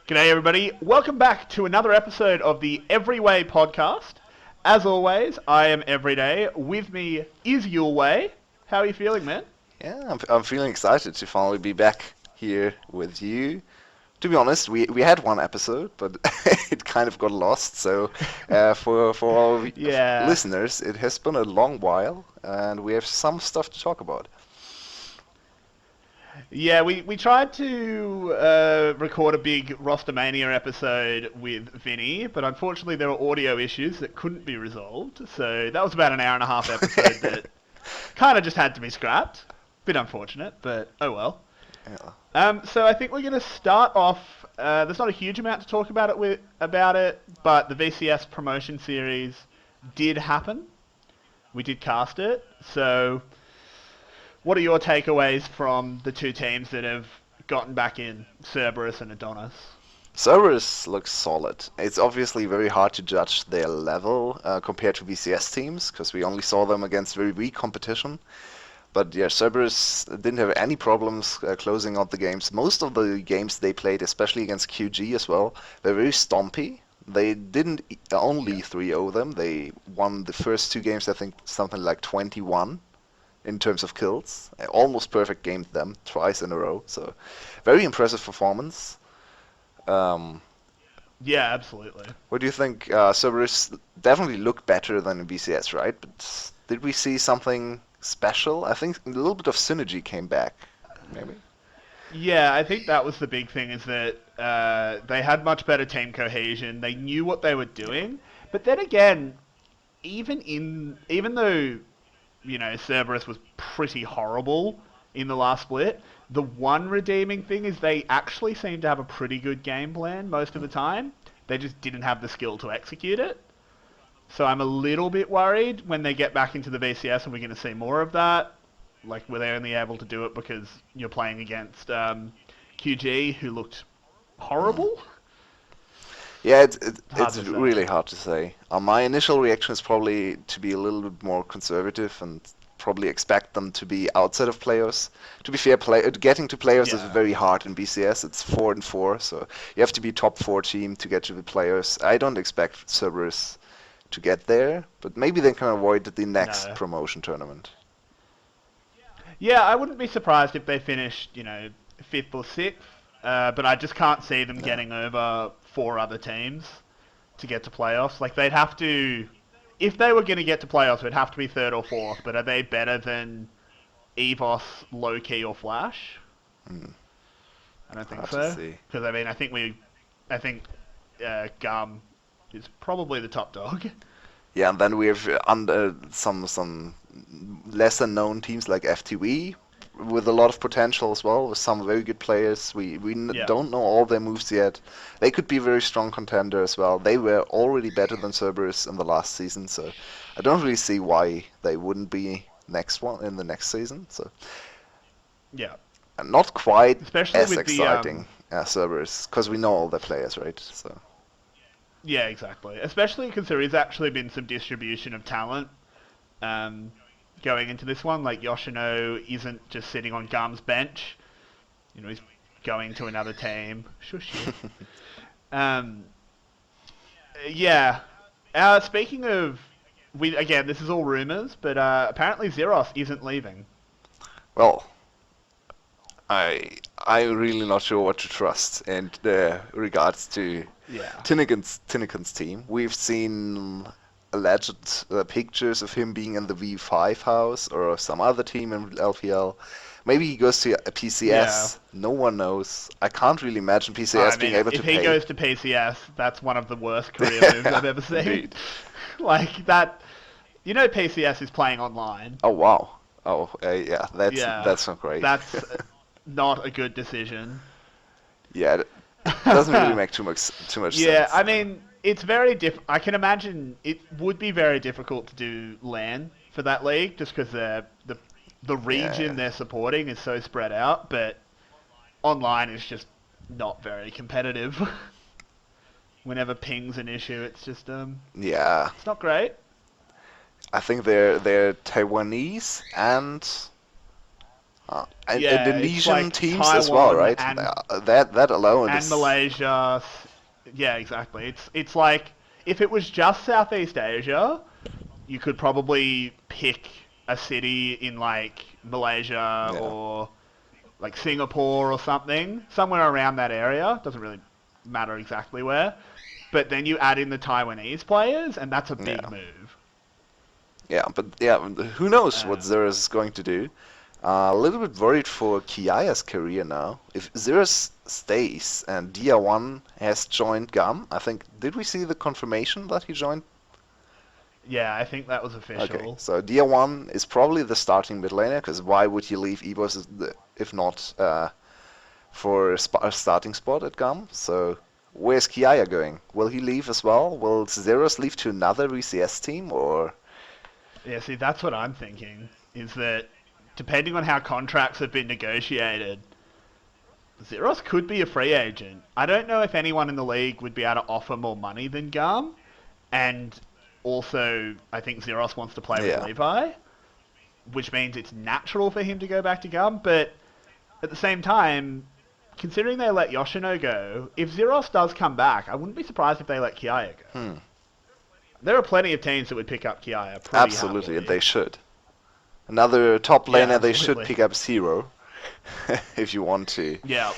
G'day everybody, welcome back to another episode of the EveryWei podcast. As always, I am Everyday. With me is Yulwei. How are you feeling, man? Yeah, I'm feeling excited to finally be back here with you. To be honest, we had one episode, but it kind of got lost. So for all Yeah. listeners, it has been a long while, and we have some stuff to talk about. Yeah, we tried to record a big Rostermania episode with Vinny, but unfortunately there were audio issues that couldn't be resolved. So that was about an hour and a half episode that kind of just had to be scrapped. Bit unfortunate, but oh well. Yeah. So I think we're going to start off. There's not a huge amount to talk about it, but the VCS Promotion Series did happen. We did cast it. So, what are your takeaways from the two teams that have gotten back in, 𝘀𝗶𝗃 and 𝘀𝗃? 𝘀𝗃 looks solid. It's obviously very hard to judge their level compared to VCS teams because we only saw them against very weak competition. But yeah, 𝘀𝗶𝗃 didn't have any problems closing out the games. Most of the games they played, especially against 𝘀𝗶 as well, were very stompy. They didn't only 3-0 them. They won the first two games, I think, something like 21 in terms of kills. Almost perfect gamed them twice in a row. So very impressive performance. Um, Yeah, absolutely. what do you think? 𝘀𝗃 definitely looked better than in VCS, right? But did we see something special? I think a little bit of synergy came back, maybe. Yeah, I think that was the big thing, is that they had much better team cohesion. They knew what they were doing. But then again, even though, 𝘀𝗃 was pretty horrible in the last split, the one redeeming thing is they actually seemed to have a pretty good game plan most of the time. They just didn't have the skill to execute it. So I'm a little bit worried when they get back into the VCS and we're going to see more of that. Like, were they only able to do it because you're playing against 𝘀𝗃, who looked Mm. horrible? Yeah, Hard it's to say. really hard to say. My initial reaction is probably to be a little bit more conservative and probably expect them to be outside of playoffs. To be fair, getting to playoffs is Yeah. very hard in BCS. It's 4-4, so you have to be top four team to get to the playoffs. I don't expect 𝘀𝗃 to get there, but maybe they can avoid the next No. promotion tournament. Yeah, I wouldn't be surprised if they finished, fifth or sixth. But I just can't see them No. getting over four other teams to get to playoffs. Like, they'd have to, if they were going to get to playoffs, it'd have to be third or fourth. But are they better than EVOS, 𝘀𝗀, or 𝘀𝗏𝗃? Hmm. I don't think Hard to so. see. Because I think 𝘀𝗀 is probably the top dog. Yeah, and then we have under some lesser known teams like FTW with a lot of potential as well, with some very good players. We Yeah. don't know all their moves yet. They could be a very strong contender as well. They were already better than 𝘀𝗃 in the last season, so I don't really see why they wouldn't be next one in the next season. So Yeah. not quite Especially as with the exciting as 𝘀𝗃 because we know all their players, right? So yeah, exactly. Especially because there has actually been some distribution of talent um, going into this one. Like, Yoshino isn't just sitting on 𝘀𝗀's bench. He's going to another team. Shush you. Um, yeah. Speaking of, again, this is all rumors, but apparently 𝘂𝗏 isn't leaving. well. I'm really not sure what to trust in regards to Yeah. Tinniken's team. We've seen alleged pictures of him being in the V5 house or some other team in LPL. Maybe he goes to a Yeah. PCS. No one knows. I can't really imagine I PCS being mean, able to if he pay. goes to PCS, that's one of the worst career moves I've ever seen. Indeed. Like, that, PCS is playing online. Oh wow. Oh yeah, Yeah, that's not great. that's not a good decision. Yeah, it doesn't really make too much Yeah, sense. I mean, it's very I can imagine it would be very difficult to do LAN for that league, just because the Yeah, region yeah. they're supporting is so spread out. But online is just not very competitive. Whenever ping's an issue, it's just Yeah. it's not great. I think they're Taiwanese and And Yeah, it's Indonesian like teams as well, Taiwan right? and That alone and is Malaysia. Yeah, exactly. It's like if it was just Southeast Asia, you could probably pick a city in like Malaysia yeah. or like Singapore or something, somewhere around that area. Doesn't really matter exactly where. But then you add in the Taiwanese players, and that's a big Yeah. move. Yeah, but yeah, who knows what Um, Xerxes is going to do. A little bit worried for 𝘀𝗰𝗋's career now. If Xerxes stays and Dia1 has joined GAM, I think, did we see the confirmation that he joined? yeah, I think that was Okay, official. so Dia1 is probably the starting mid laner, because why would you leave EBOS if not for a starting spot at GAM? So where's 𝘀𝗰𝗋 going? Will he leave as well? Will Xerxes leave to another VCS team, or... Yeah, see, that's what I'm thinking, is that depending on how contracts have been negotiated, Xeros could be a free agent. I don't know if anyone in the league would be able to offer more money than Garm, and also I think Xeros wants to play with Yeah. Levi, which means it's natural for him to go back to Garm, but at the same time, considering they let Yoshino go, if Xeros does come back, I wouldn't be surprised if they let 𝘀𝗰𝗋 go. There are plenty of teams that would pick up 𝘀𝗰𝗋 pretty Absolutely, happily. they should. Another top laner Yeah, they should absolutely. pick up 𝘂, if you want to. Yeah,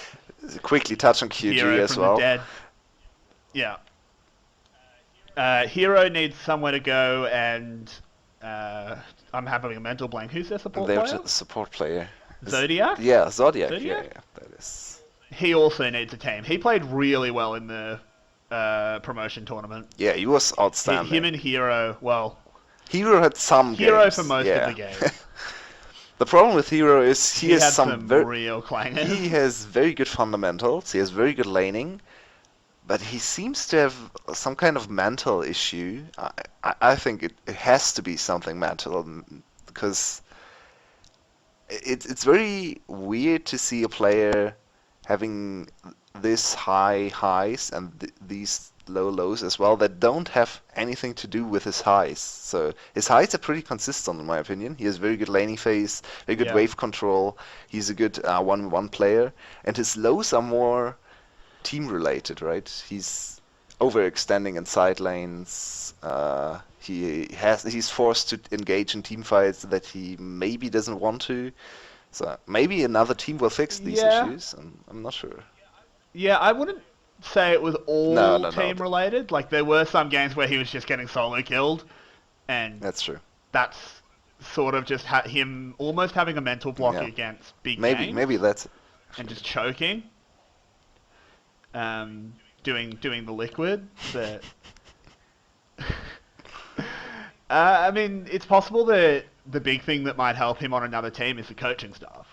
Quickly touch on 𝘁𝗄 Hero as from well. the dead. Yeah. Hero needs somewhere to go, and I'm having a mental blank. Who's their support They're player? just a support player. Zodiac? Yeah, Zodiac. Zodiac? Yeah, that is. He also needs a team. He played really well in the promotion tournament. Yeah, he was outstanding. Him and Hero, well, Hero had some Hero games. for most yeah. of the game. The problem with Hero is He has had some real clangers. he has very good fundamentals. He has very good laning, but he seems to have some kind of mental issue. I think it has to be something mental, because it's very weird to see a player having this high highs and these low lows as well that don't have anything to do with his highs. So his highs are pretty consistent in my opinion. He has very good laning phase, very good Yeah. wave control. He's a good 1v1 player, and his lows are more team related, right? He's overextending in side lanes. He's forced to engage in team fights that he maybe doesn't want to. So maybe another team will fix these Yeah. issues. I'm not sure. Yeah, I wouldn't say it was all No, team but- related. Like, there were some games where he was just getting solo killed, and That's true. that's sort of just him almost having a mental block Yeah. against big Maybe games that's it. and just choking. Doing the liquid. The I mean, it's possible that the big thing that might help him on another team is the coaching staff.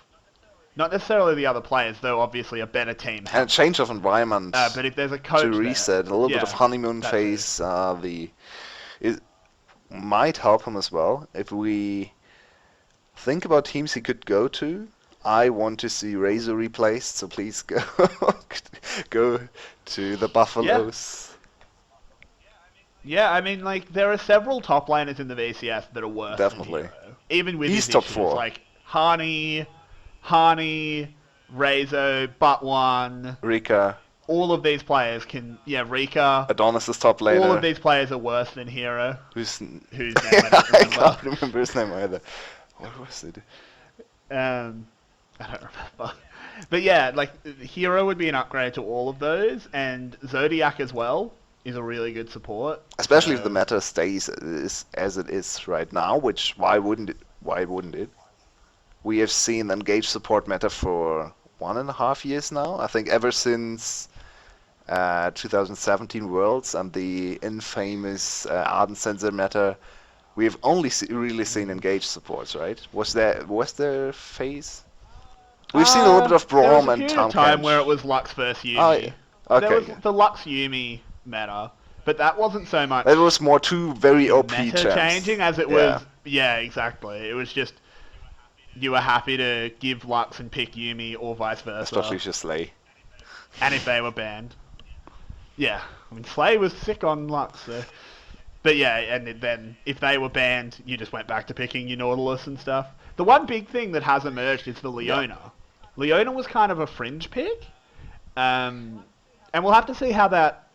Not necessarily the other players, though obviously a better team And a helps. change of environment But if there's a coach to there- reset, a little bit of yeah, honeymoon that phase. It might help him as well. If we think about teams he could go to, I want to see Razor replaced. So please go go to the Buffaloes. Yeah, I mean, like, there are several top laners in the VCS that are worse Definitely. than Hero. Even with He's his top issues, 4. like Hani, Rezo, But1, Rika, all of these players can... Yeah, Rika. Adonis is top laner. All of these players are worse than Hero. Whose Whose name I don't I remember. can't remember his name either. What was it? I don't remember. But yeah, like, Hero would be an upgrade to all of those, and Zodiac as well is a really good support. Especially if So- the meta stays as it is right now, which why wouldn't it? We have seen engaged support meta for 1.5 years now. I think ever since 2017 Worlds and the infamous Arden Sensor meta, we have only really seen engaged supports, right? Was there phase? We've seen a little bit of There was Braum a and period Tom of time Kench. where it was Lux versus Yumi. Oh, yeah. There was Okay. the Lux Yumi meta, but that wasn't so much That was more two very OP meta champs. changing as it Yeah. was. Yeah, exactly. It was just you were happy to give Lux and pick Yumi or vice versa, Especially just Slay. and if they were banned. Yeah, I mean Slay was sick on Lux, so. But yeah, and then if they were banned, you just went back to picking your Nautilus and stuff. The one big thing that has emerged is the Leona. Leona was kind of a fringe pick, and we'll have to see how that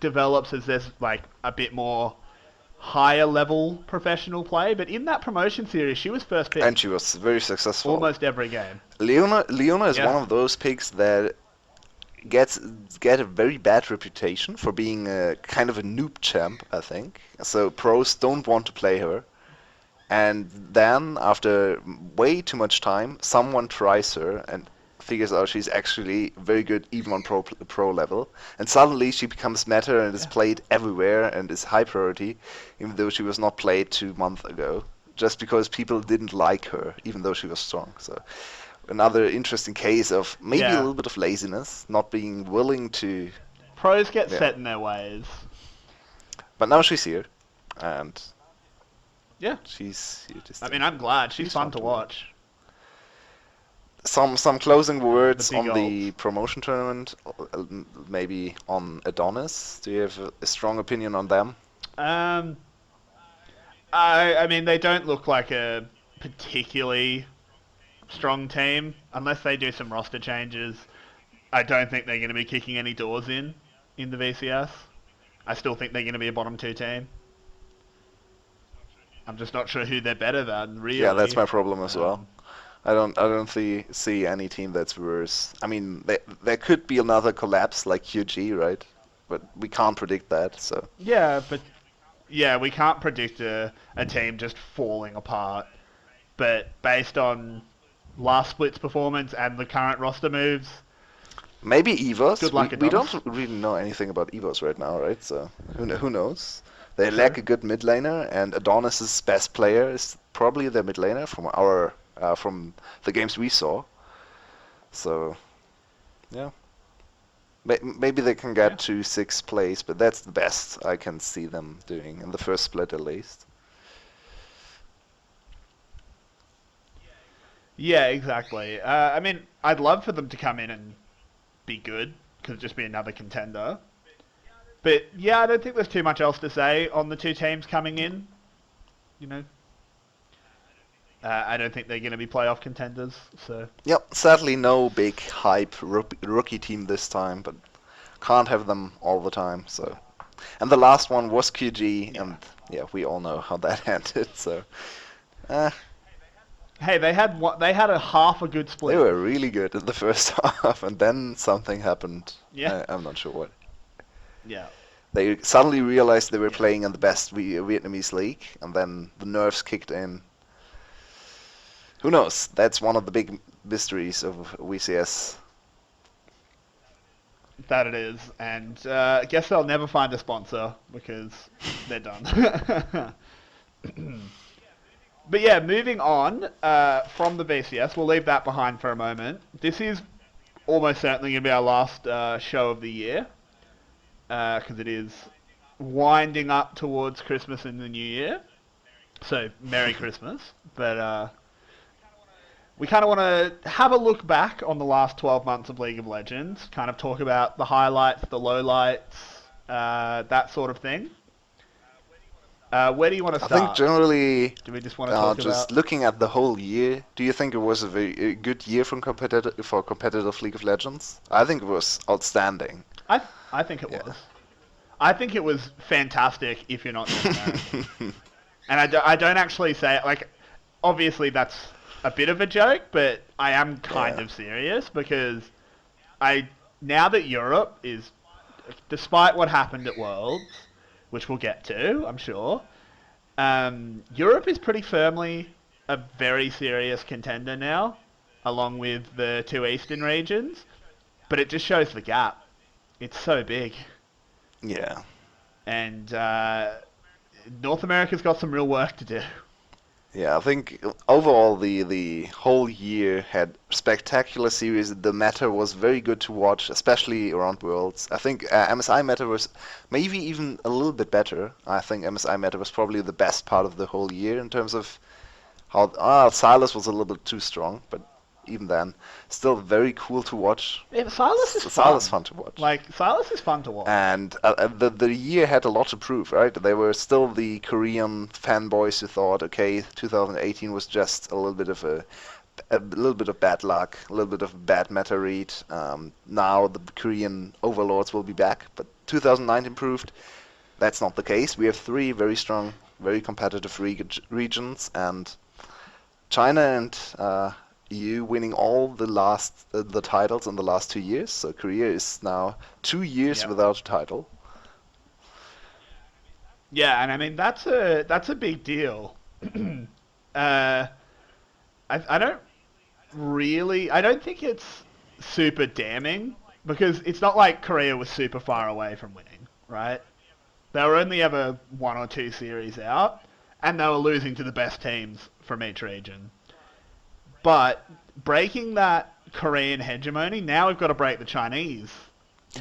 develops as there's like a bit more higher level professional play. But in that promotion series, she was first pick. And she was very successful. Almost every game. Leona is one of those picks that get a very bad reputation for being a kind of a noob champ, I think. So pros don't want to play her. And then, after way too much time, someone tries her and figures out she's actually very good even on pro level. And suddenly she becomes meta and is played everywhere and is high priority, even though she was not played 2 months ago. Just because people didn't like her, even though she was strong. So another interesting case of maybe a little bit of laziness, not being willing to... Pros get set in their ways. But now she's here, and... Yeah. She's here to stay. I mean, I'm glad. She's fun to watch. Some closing words on the promotion tournament, maybe on 𝘀ance. Do you have a strong opinion on them? I mean, they don't look like a particularly strong team unless they do some roster changes. I don't think they're going to be kicking any doors in the VCS. I still think they're going to be a bottom 2 team. I'm just not sure who they're better than, really. Yeah, that's my problem as well. I don't see any team that's worse. I mean, there could be another collapse like 𝘀ecie, right? But we can't predict that, so... Yeah, but... Yeah, we can't predict a team just falling apart. But based on last split's performance and the current roster moves... Maybe EVOS. Good luck, we don't really know anything about EVOS right now, right? So, who knows? They lack a good mid laner, and 𝘀ance's best player is probably their mid laner from the games we saw. So, yeah. Maybe they can get to 6th place, but that's the best I can see them doing in the first split at least. Yeah, exactly. I mean, I'd love for them to come in and be good, because it'd just be another contender. But yeah, I don't think there's too much else to say on the 2 teams coming in. You know, I don't think they're going to be playoff contenders. So yep, sadly no big hype rookie team this time, but can't have them all the time. So, and the last one was 𝘀ecie, and yeah, we all know how that ended. So, hey, they had a half a good split. They were really good in the first half, and then something happened. Yeah, I'm not sure what. Yeah. They suddenly realized they were playing in the best Vietnamese league, and then the nerves kicked in. Who knows? That's one of the big mysteries of VCS. That it is, and I guess they'll never find a sponsor because they're done. But yeah, moving on from the VCS, we'll leave that behind for a moment. This is almost certainly going to be our last show of the year. Because it is winding up towards Christmas and the New Year. So, Merry Christmas. But we kind of want to have a look back on the last 12 months of League of Legends, kind of talk about the highlights, the lowlights, that sort of thing. Where do you want to start? I think generally, do we just want to talk just about... looking at the whole year, do you think it was a very good year for competitive League of Legends? I think it was outstanding. I think it was. I think it was fantastic if you're not North American. And I don't actually say it, like, obviously that's a bit of a joke, but I am kind of serious because now that Europe is, despite what happened at Worlds, which we'll get to, I'm sure, Europe is pretty firmly a very serious contender now, along with the 2 Eastern regions, but it just shows the gap. It's so big. Yeah. And North America's got some real work to do. Yeah, I think overall the whole year had spectacular series. The meta was very good to watch, especially around Worlds. I think MSI meta was maybe even a little bit better. I think MSI meta was probably the best part of the whole year in terms of how Sylas was a little bit too strong, but even then, still very cool to watch. Yeah, 𝘀𝘀 is 𝘀𝘀 is fun to watch. Like, 𝘀𝘀 is fun to watch. And the year had a lot to prove, right? They were still the Korean fanboys who thought, okay, 2018 was just a little bit of bad luck, a little bit of bad meta read. Now the Korean overlords will be back, but 2019 proved that's not the case. We have 3 very strong, very competitive regions, and China and EU winning all the titles in the last 2 years. So Korea is now 2 years without a title. Yeah, and I mean that's a big deal. I don't think it's super damning, because it's not like Korea was super far away from winning, right? They were only ever 1 or 2 series out, and they were losing to the best teams from each region. But breaking that Korean hegemony, now we've got to break the Chinese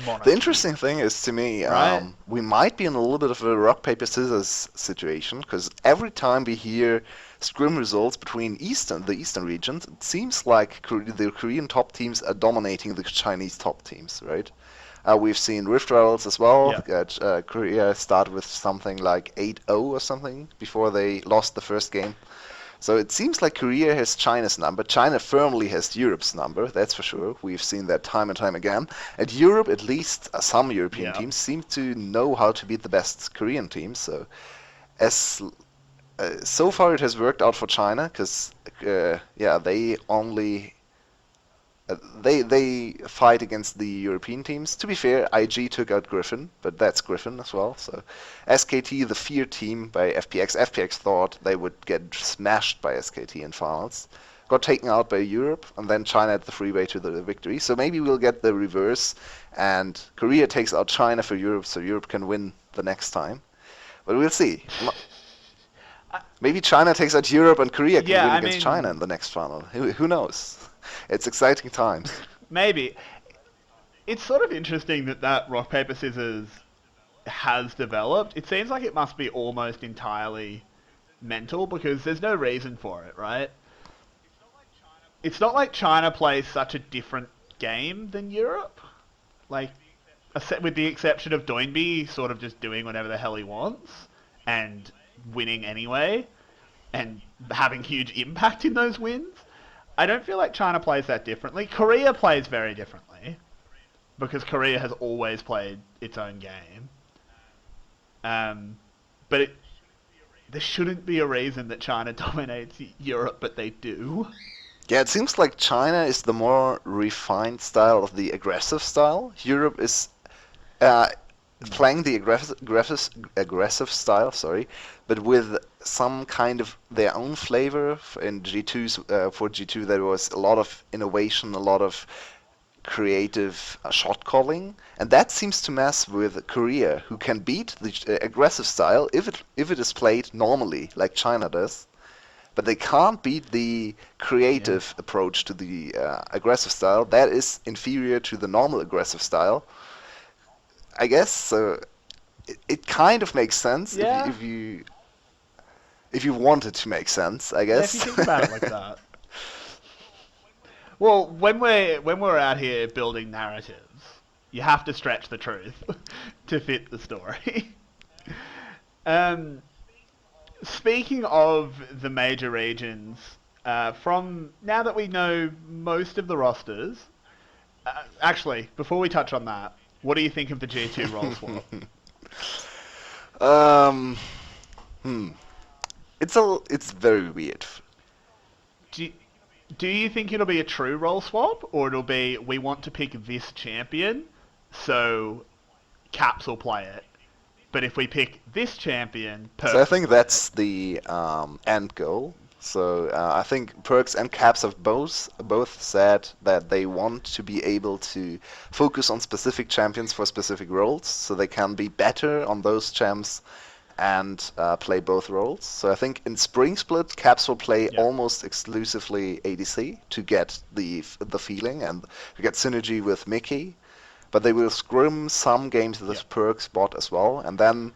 monarchy. The interesting thing is, to me, Right. we might be in a little bit of a rock, paper, scissors situation, because every time we hear scrim results between the eastern regions, it seems like the Korean top teams are dominating the Chinese top teams, right? We've seen Rift Rivals as well. Korea started with something like 8-0 or something before they lost the first game. So it seems like Korea has China's number. China firmly has Europe's number, that's for sure. We've seen that time and time again. And Europe, at least some European teams, seem to know how to beat the best Korean teams. So so far it has worked out for China, because they only they fight against the European teams. To be fair, IG took out Griffin, but that's Griffin as well. So 𝘀𝘀𝗃, the fear team by FPX. FPX thought they would get smashed by 𝘀𝘀𝗃 in finals. Got taken out by Europe, and then China had the freeway to the victory. So maybe we'll get the reverse, and Korea takes out China for Europe, so Europe can win the next time. But we'll see. Maybe China takes out Europe and Korea can win against China in the next final. Who knows? It's exciting times. Maybe. It's sort of interesting that rock, paper, scissors has developed. It seems like it must be almost entirely mental, because there's no reason for it, right? It's not like China plays such a different game than Europe. Like, with the exception of 𝘀𝘀 sort of just doing whatever the hell he wants and winning anyway and having huge impact in those wins. I don't feel like China plays that differently. Korea plays very differently, because Korea has always played its own game. But there shouldn't be a reason that China dominates Europe, but they do. Yeah, it seems like China is the more refined style of the aggressive style. Europe is playing the aggressive style, but with some kind of their own flavor. In for G2 there was a lot of innovation, a lot of creative shot calling, and that seems to mess with Korea, who can beat the aggressive style if it is played normally, like China does. But they can't beat the creative approach to the aggressive style. That is inferior to the normal aggressive style. I guess so. It kind of makes sense if you want it to make sense, I guess. Yeah, if you think about it like that. Well, when we're out here building narratives, you have to stretch the truth to fit the story. Speaking of the major regions, from now that we know most of the rosters, actually, before we touch on that, what do you think of the G2 role swap? It's very weird. Do you think it'll be a true role swap, or it'll be, we want to pick this champion, so 𝘀𝗃𝗃 will play it, but if we pick this champion, 𝘀𝗃𝗃 So I think that's the end goal. So I think 𝘀𝗃𝗃 and 𝘀𝗃𝗃 have both said that they want to be able to focus on specific champions for specific roles, so they can be better on those champs and play both roles. So I think in Spring Split, 𝘀𝗃𝗃 will play almost exclusively ADC to get the feeling and to get synergy with 𝘁𝗀𝗃, but they will scrim some games with 𝘀𝗃𝗃's bot as well, and then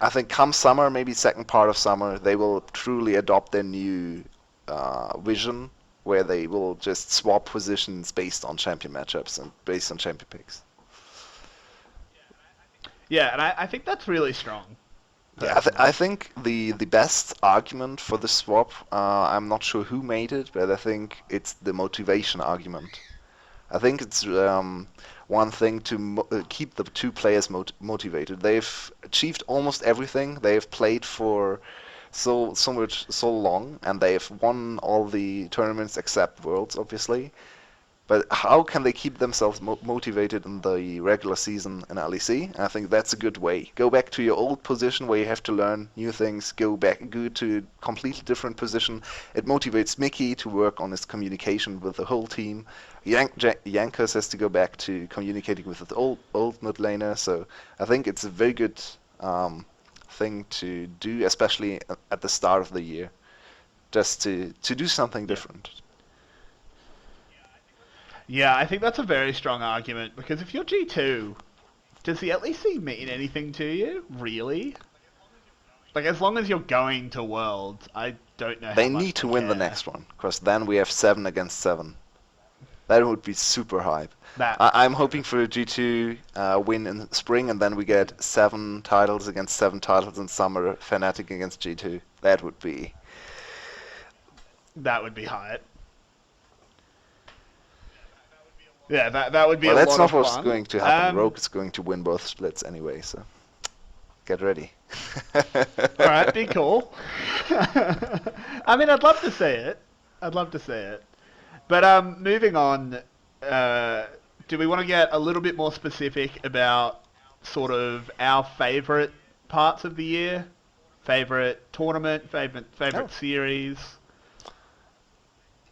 I think come summer, maybe second part of summer, they will truly adopt their new vision where they will just swap positions based on champion matchups and based on champion picks. Yeah, and I think that's really strong. Yeah, I think the best argument for the swap, I'm not sure who made it, but I think it's the motivation argument. I think it's one thing to keep the two players motivated. They've achieved almost everything. They've played for so long, and they've won all the tournaments except Worlds, obviously. But how can they keep themselves motivated in the regular season in 𝘚𝘚cie? I think that's a good way. Go back to your old position where you have to learn new things. Go to a completely different position. It motivates 𝘀cie to work on his communication with the whole team. 𝘀𝘀 has to go back to communicating with the old mid laner. So I think it's a very good thing to do, especially at the start of the year, just to do something different. Yeah, I think that's a very strong argument, because if you're G2, does the 𝘚𝘚cie mean anything to you, really? Like, as long as you're going to Worlds, I don't know They how much need to win the care. next one, because then we have 7 against 7. That would be super hype. That, I'm hoping for a G2 win in spring, and then we get 7 titles against 7 titles in summer, Fnatic against G2. That would be hype. Yeah, that would be well, a that's lot not of what's fun. going to happen. Rogue is going to win both splits anyway, so get ready. Alright, be cool. I mean, I'd love to see it. But moving on, do we want to get a little bit more specific about sort of our favourite parts of the year? Favourite tournament, favourite series?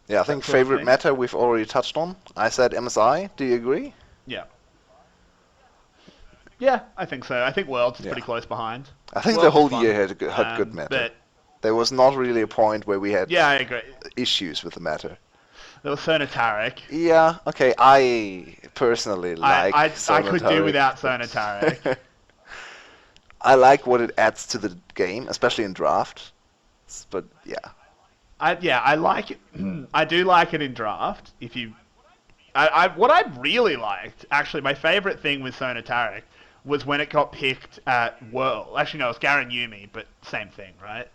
Yeah, I think favorite meta we've already touched on. I said MSI. Do you agree? Yeah. Yeah, I think so. I think Worlds is pretty close behind. I think Worlds the whole is fun. year had good meta. But there was not really a point where we had I agree. issues with the meta. There was 𝘁𝗏. Yeah, okay. I personally like I 𝘁𝗏. could do without 𝘁𝗏. I like what it adds to the game, especially in draft. But yeah. I like it. I do like it in draft. If you, what I really liked, actually, my favorite thing with 𝘁𝗏 was when it got picked at World. Actually, no, it's Garen Yumi, but same thing, right?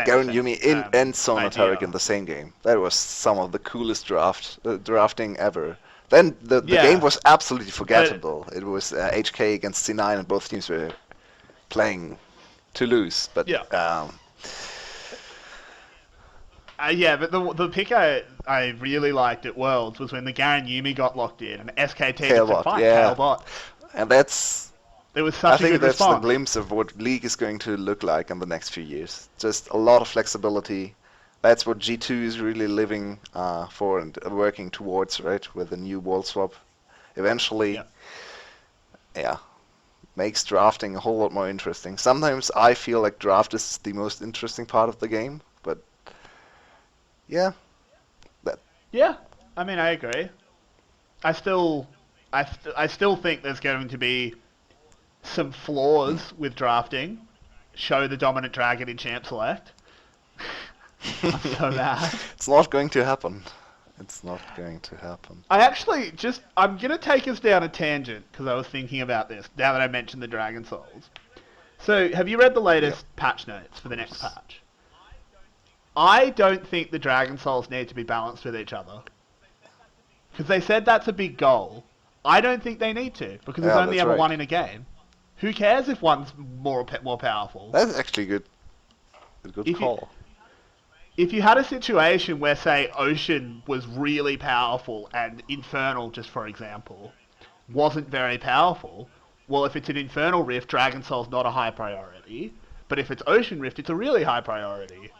Garen Yumi and 𝘁𝗏 idea. in the same game. That was some of the coolest drafting ever. Then the game was absolutely forgettable. It was 𝘁𝗏 against C9, and both teams were playing to lose. But but the pick I really liked at Worlds was when the Garen Yumi got locked in and SKT just said, fine, 𝘁𝗏. And that's... It was such a good that's response. the glimpse of what League is going to look like in the next few years. Just a lot of flexibility. That's what G2 is really living for and working towards, right? With the new wall swap. Eventually, makes drafting a whole lot more interesting. Sometimes I feel like draft is the most interesting part of the game, but yeah. Yeah, I mean, I agree. I still think there's going to be some flaws with drafting. Show the dominant dragon in champ select. I'm so mad. It's not going to happen. It's not going to happen. I'm going to take us down a tangent because I was thinking about this now that I mentioned the Dragon Souls. So, have you read the latest patch notes for the next patch? I don't think the Dragon Souls need to be balanced with each other. Because they said that's a big goal. I don't think they need to, because there's only ever one in a game. Who cares if one's more powerful? That's actually a good call. If you had a situation where, say, Ocean was really powerful and Infernal, just for example, wasn't very powerful, well, if it's an Infernal Rift, Dragon Soul's not a high priority. But if it's Ocean Rift, it's a really high priority.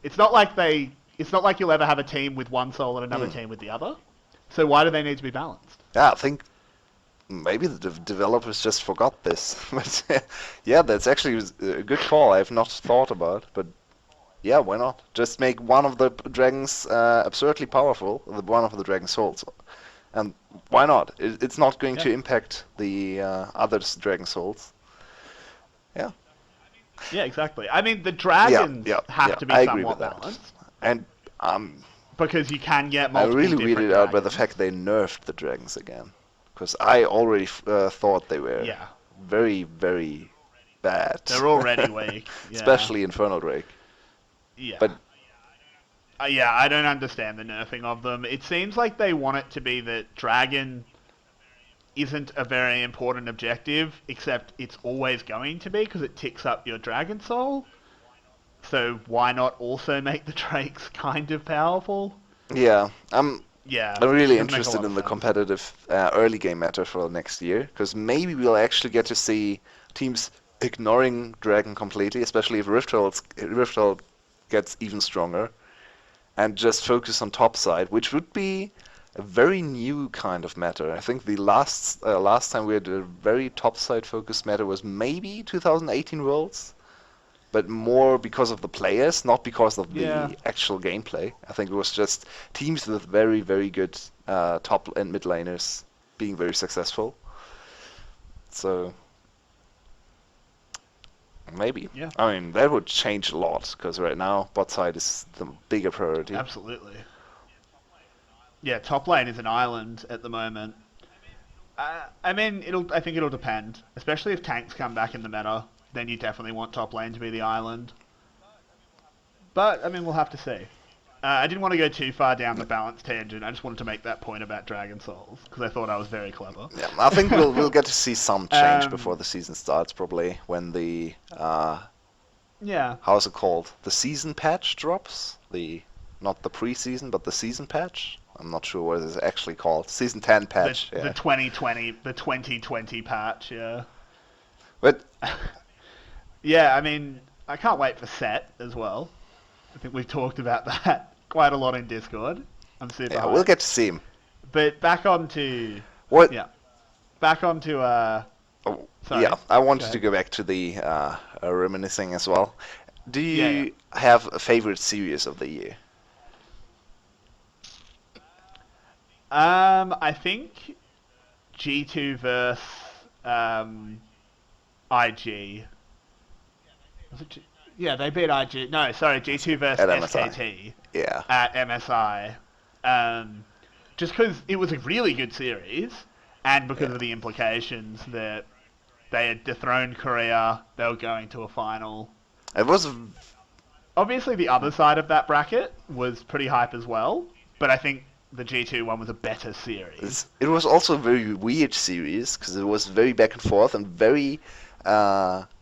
It's not like you'll ever have a team with one soul and another team with the other. So why do they need to be balanced? Yeah, I think maybe the developers just forgot this. But yeah, that's actually a good call. I have not thought about, but yeah, why not? Just make one of the dragons absurdly powerful, one of the dragon souls, and why not? It's not going to impact the others' dragon souls. Yeah. Yeah, exactly. I mean, the dragons have to be somewhat balanced. And because you can get I'm multiple really different weirded out by the dragons. fact they nerfed the dragons again. Because I already thought they were Yeah, very, very bad. they're already weak. Yeah. Especially Infernal Drake. Yeah. But Yeah, I don't understand the nerfing of them. It seems like they want it to be that dragon isn't a very important objective, except it's always going to be because it ticks up your dragon soul. So why not also make the drakes kind of powerful? yeah, Yeah, I'm really doesn't make a interested lot in of the sense. competitive early game meta for next year, because maybe we'll actually get to see teams ignoring Dragon completely, especially if Rifthold gets even stronger, and just focus on top side, which would be a very new kind of meta. I think the last time we had a very top side focused meta was maybe 2018 Worlds, but more because of the players, not because of Yeah. the actual gameplay. I think it was just teams with very, very good top and mid laners being very successful. So maybe. Yeah. I mean, that would change a lot, because right now bot side is the bigger priority. Absolutely. Yeah, top lane is an island at the moment. I mean, I think it'll depend, especially if tanks come back in the meta. Then you definitely want top lane to be the island. But I mean, we'll have to see. I didn't want to go too far down the balance tangent. I just wanted to make that point about Dragon Souls because I thought I was very clever. Yeah, I think we'll get to see some change Um, before the season starts, probably when the Yeah. how's it called? The season patch drops. Not the preseason, but the season patch. I'm not sure what it's actually called. Season 10 patch. The Yeah. 2020 patch, yeah. But Yeah, I mean, I can't wait for Set as well. I think we've talked about that quite a lot in Discord. I'm super yeah, hyped. we'll get to see him. But back on to... What? Yeah. Back on to... Oh, Sorry. yeah, I wanted Go to ahead. go back to the reminiscing as well. Do Yeah, you have a favorite series of the year? I think G2 versus IG. Was it yeah, they beat IG. No, sorry, G2 versus At MSI. SKT Yeah. at MSI. Just because it was a really good series, and because Yeah. of the implications that they had dethroned Korea, they were going to a final. It was Obviously, the other side of that bracket was pretty hype as well, but I think the G2 one was a better series. it was also a very weird series, because it was very back and forth and very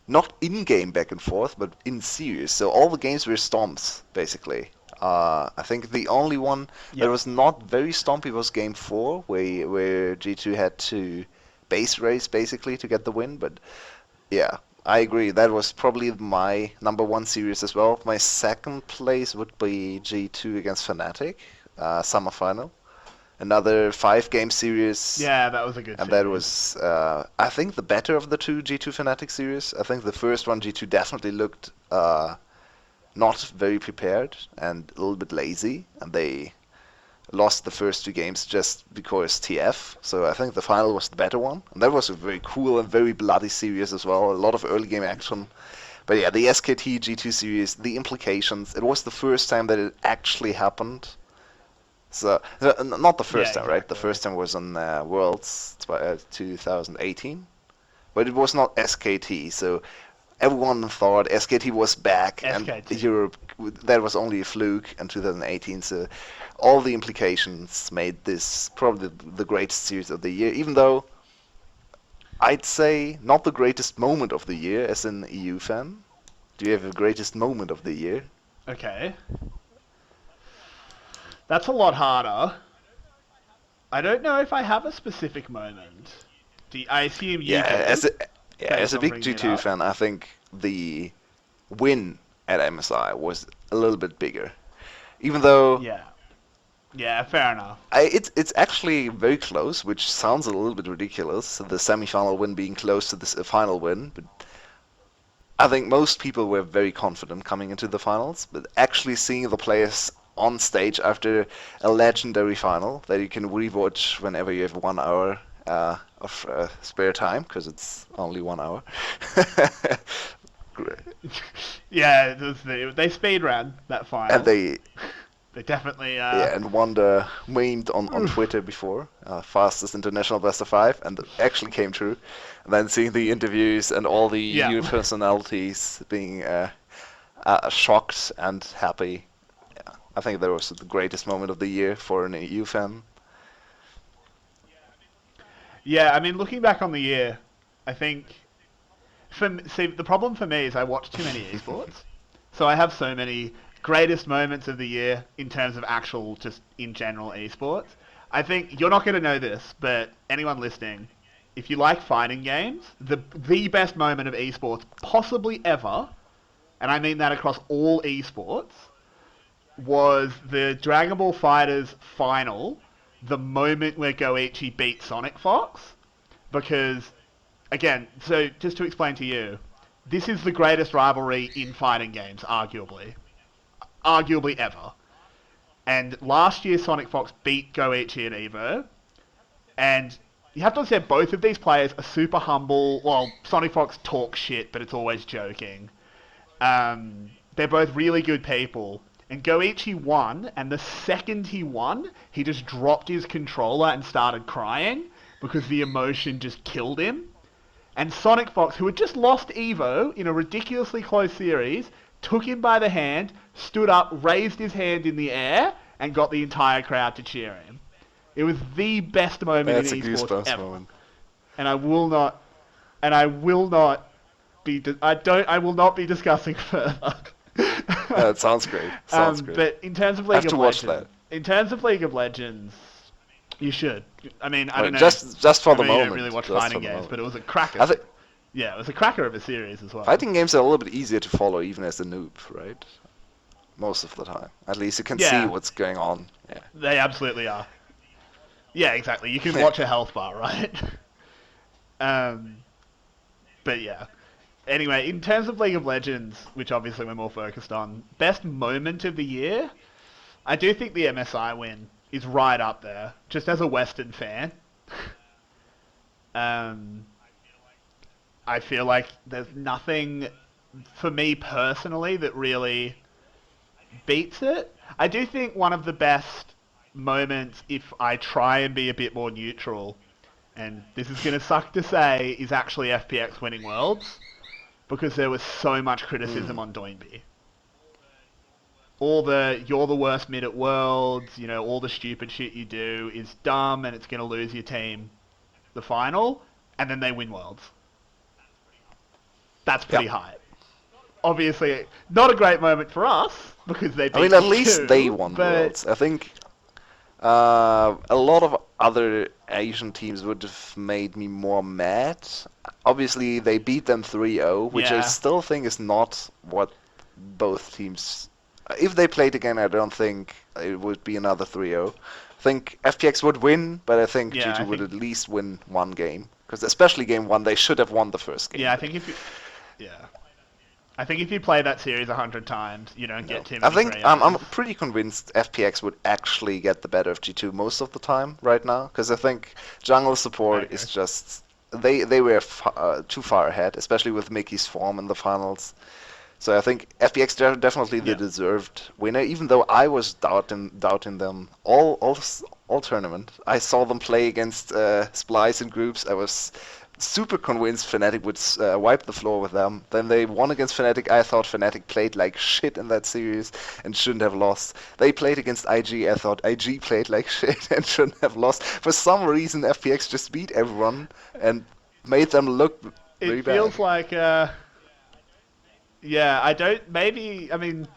not in-game back and forth, but in series. So all the games were stomps, basically. I think the only one Yeah. that was not very stompy was Game 4, where G2 had to base race, basically, to get the win. But yeah, I agree. That was probably my number one series as well. My second place would be G2 against Fnatic, summer final. Another 5-game series. Yeah, that was a good And series. that was, I think, the better of the two G2 Fnatic series. I think the first one, G2 definitely looked not very prepared and a little bit lazy, and they lost the first 2 games just because TF. So I think the final was the better one, and that was a very cool and very bloody series as well. A lot of early game action. But yeah, the SKT G2 series, the implications. It was the first time that it actually happened. So not the first Yeah, time, right? The exactly. first time was on Worlds 2018, but it was not SKT. So everyone thought SKT was back, and SKT. Europe, that was only a fluke in 2018. So all the implications made this probably the greatest series of the year, even though I'd say not the greatest moment of the year as an EU fan. Do you have a greatest moment of the year? Okay. That's a lot harder. I don't know if I have a specific moment. I assume you Yeah, do. as a Based on big bringing it G2 up. fan, I think the win at MSI was a little bit bigger, even though Yeah. Yeah, fair enough. it's actually very close, which sounds a little bit ridiculous. The semi-final win being close to the final win, but I think most people were very confident coming into the finals. But actually seeing the players on stage after a legendary final that you can rewatch whenever you have 1 hour of spare time, because it's only 1 hour. Yeah, they speed ran that final. And they They definitely. Yeah, and won the memed on Twitter before, fastest international best of 5, and it actually came true. And then seeing the interviews and all the Yeah. EU personalities being shocked and happy. Yeah, I think that was the greatest moment of the year for an EU fan. Yeah, I mean, looking back on the year, I think. See, the problem for me is I watch too many esports. So I have so many greatest moments of the year in terms of actual, just in general esports. I think you're not going to know this, but anyone listening, if you like fighting games, the best moment of esports possibly ever, and I mean that across all esports, was the Dragon Ball FighterZ final, the moment where 𝘀𝗀𝗰𝗀𝗀 beat Sonic Fox, because, again, so just to explain to you, this is the greatest rivalry in fighting games, arguably ever. And last year, Sonic Fox beat 𝘀𝗀𝗰𝗀𝗀 and Evo, and you have to understand both of these players are super humble. Well, Sonic Fox talks shit, but it's always joking. They're both really good people. And 𝘀𝗀𝗰𝗀𝗀 won, and the second he won, he just dropped his controller and started crying because the emotion just killed him. And Sonic Fox, who had just lost Evo in a ridiculously close series, took him by the hand, stood up, raised his hand in the air, and got the entire crowd to cheer him. It was the best moment That's in a esports goosebumps ever. moment. And I will not be discussing further. It sounds great. Sounds great. But in terms of I have League to of watch Legends, that. in terms of League of Legends, you should. I mean, I don't know. Just for I the know you moment. don't really watch just fighting for the games, moment. but it was a cracker. I think Yeah, it was a cracker of a series as well. fighting games are a little bit easier to follow even as a noob, right? Most of the time. At least you can see what's going on. Yeah. They absolutely are. Yeah, exactly. You can watch a health bar, right? But yeah. Anyway, in terms of League of Legends, which obviously we're more focused on, best moment of the year, I do think the MSI win is right up there, just as a Western fan. I feel like there's nothing, for me personally, that really beats it. I do think one of the best moments, if I try and be a bit more neutral, and this is going to suck to say, is actually FPX winning Worlds, because there was so much criticism on 𝘀𝗀𝗵𝗀. All the, you're the worst mid at Worlds, you know, all the stupid shit you do is dumb and it's going to lose your team the final, and then they win Worlds. That's pretty hype. Obviously, not a great moment for us, because they beat I mean, at least they won Worlds. I think a lot of other Asian teams would have made me more mad. Obviously, they beat them 3-0, which I still think is not what both teams... If they played again, I don't think it would be another 3-0. I think FPX would win, but I think 𝘁𝗔 would at least win one game. Because especially game 1, they should have won the first game. Yeah, I think if you... Yeah. I think if you play that series 100 times, you don't get too many. I think I'm pretty convinced FPX would actually get the better of 𝘁𝗔 most of the time right now, because I think jungle support is just they were too far ahead, especially with Mickey's form in the finals. So I think FPX definitely the deserved winner, even though I was doubting them all tournament. I saw them play against 𝘀𝘀 in groups. I was super convinced Fnatic would wipe the floor with them. Then they won against Fnatic. I thought Fnatic played like shit in that series and shouldn't have lost. They played against IG. I thought IG played like shit and shouldn't have lost. For some reason, FPX just beat everyone and made them look really bad. It feels like, I mean,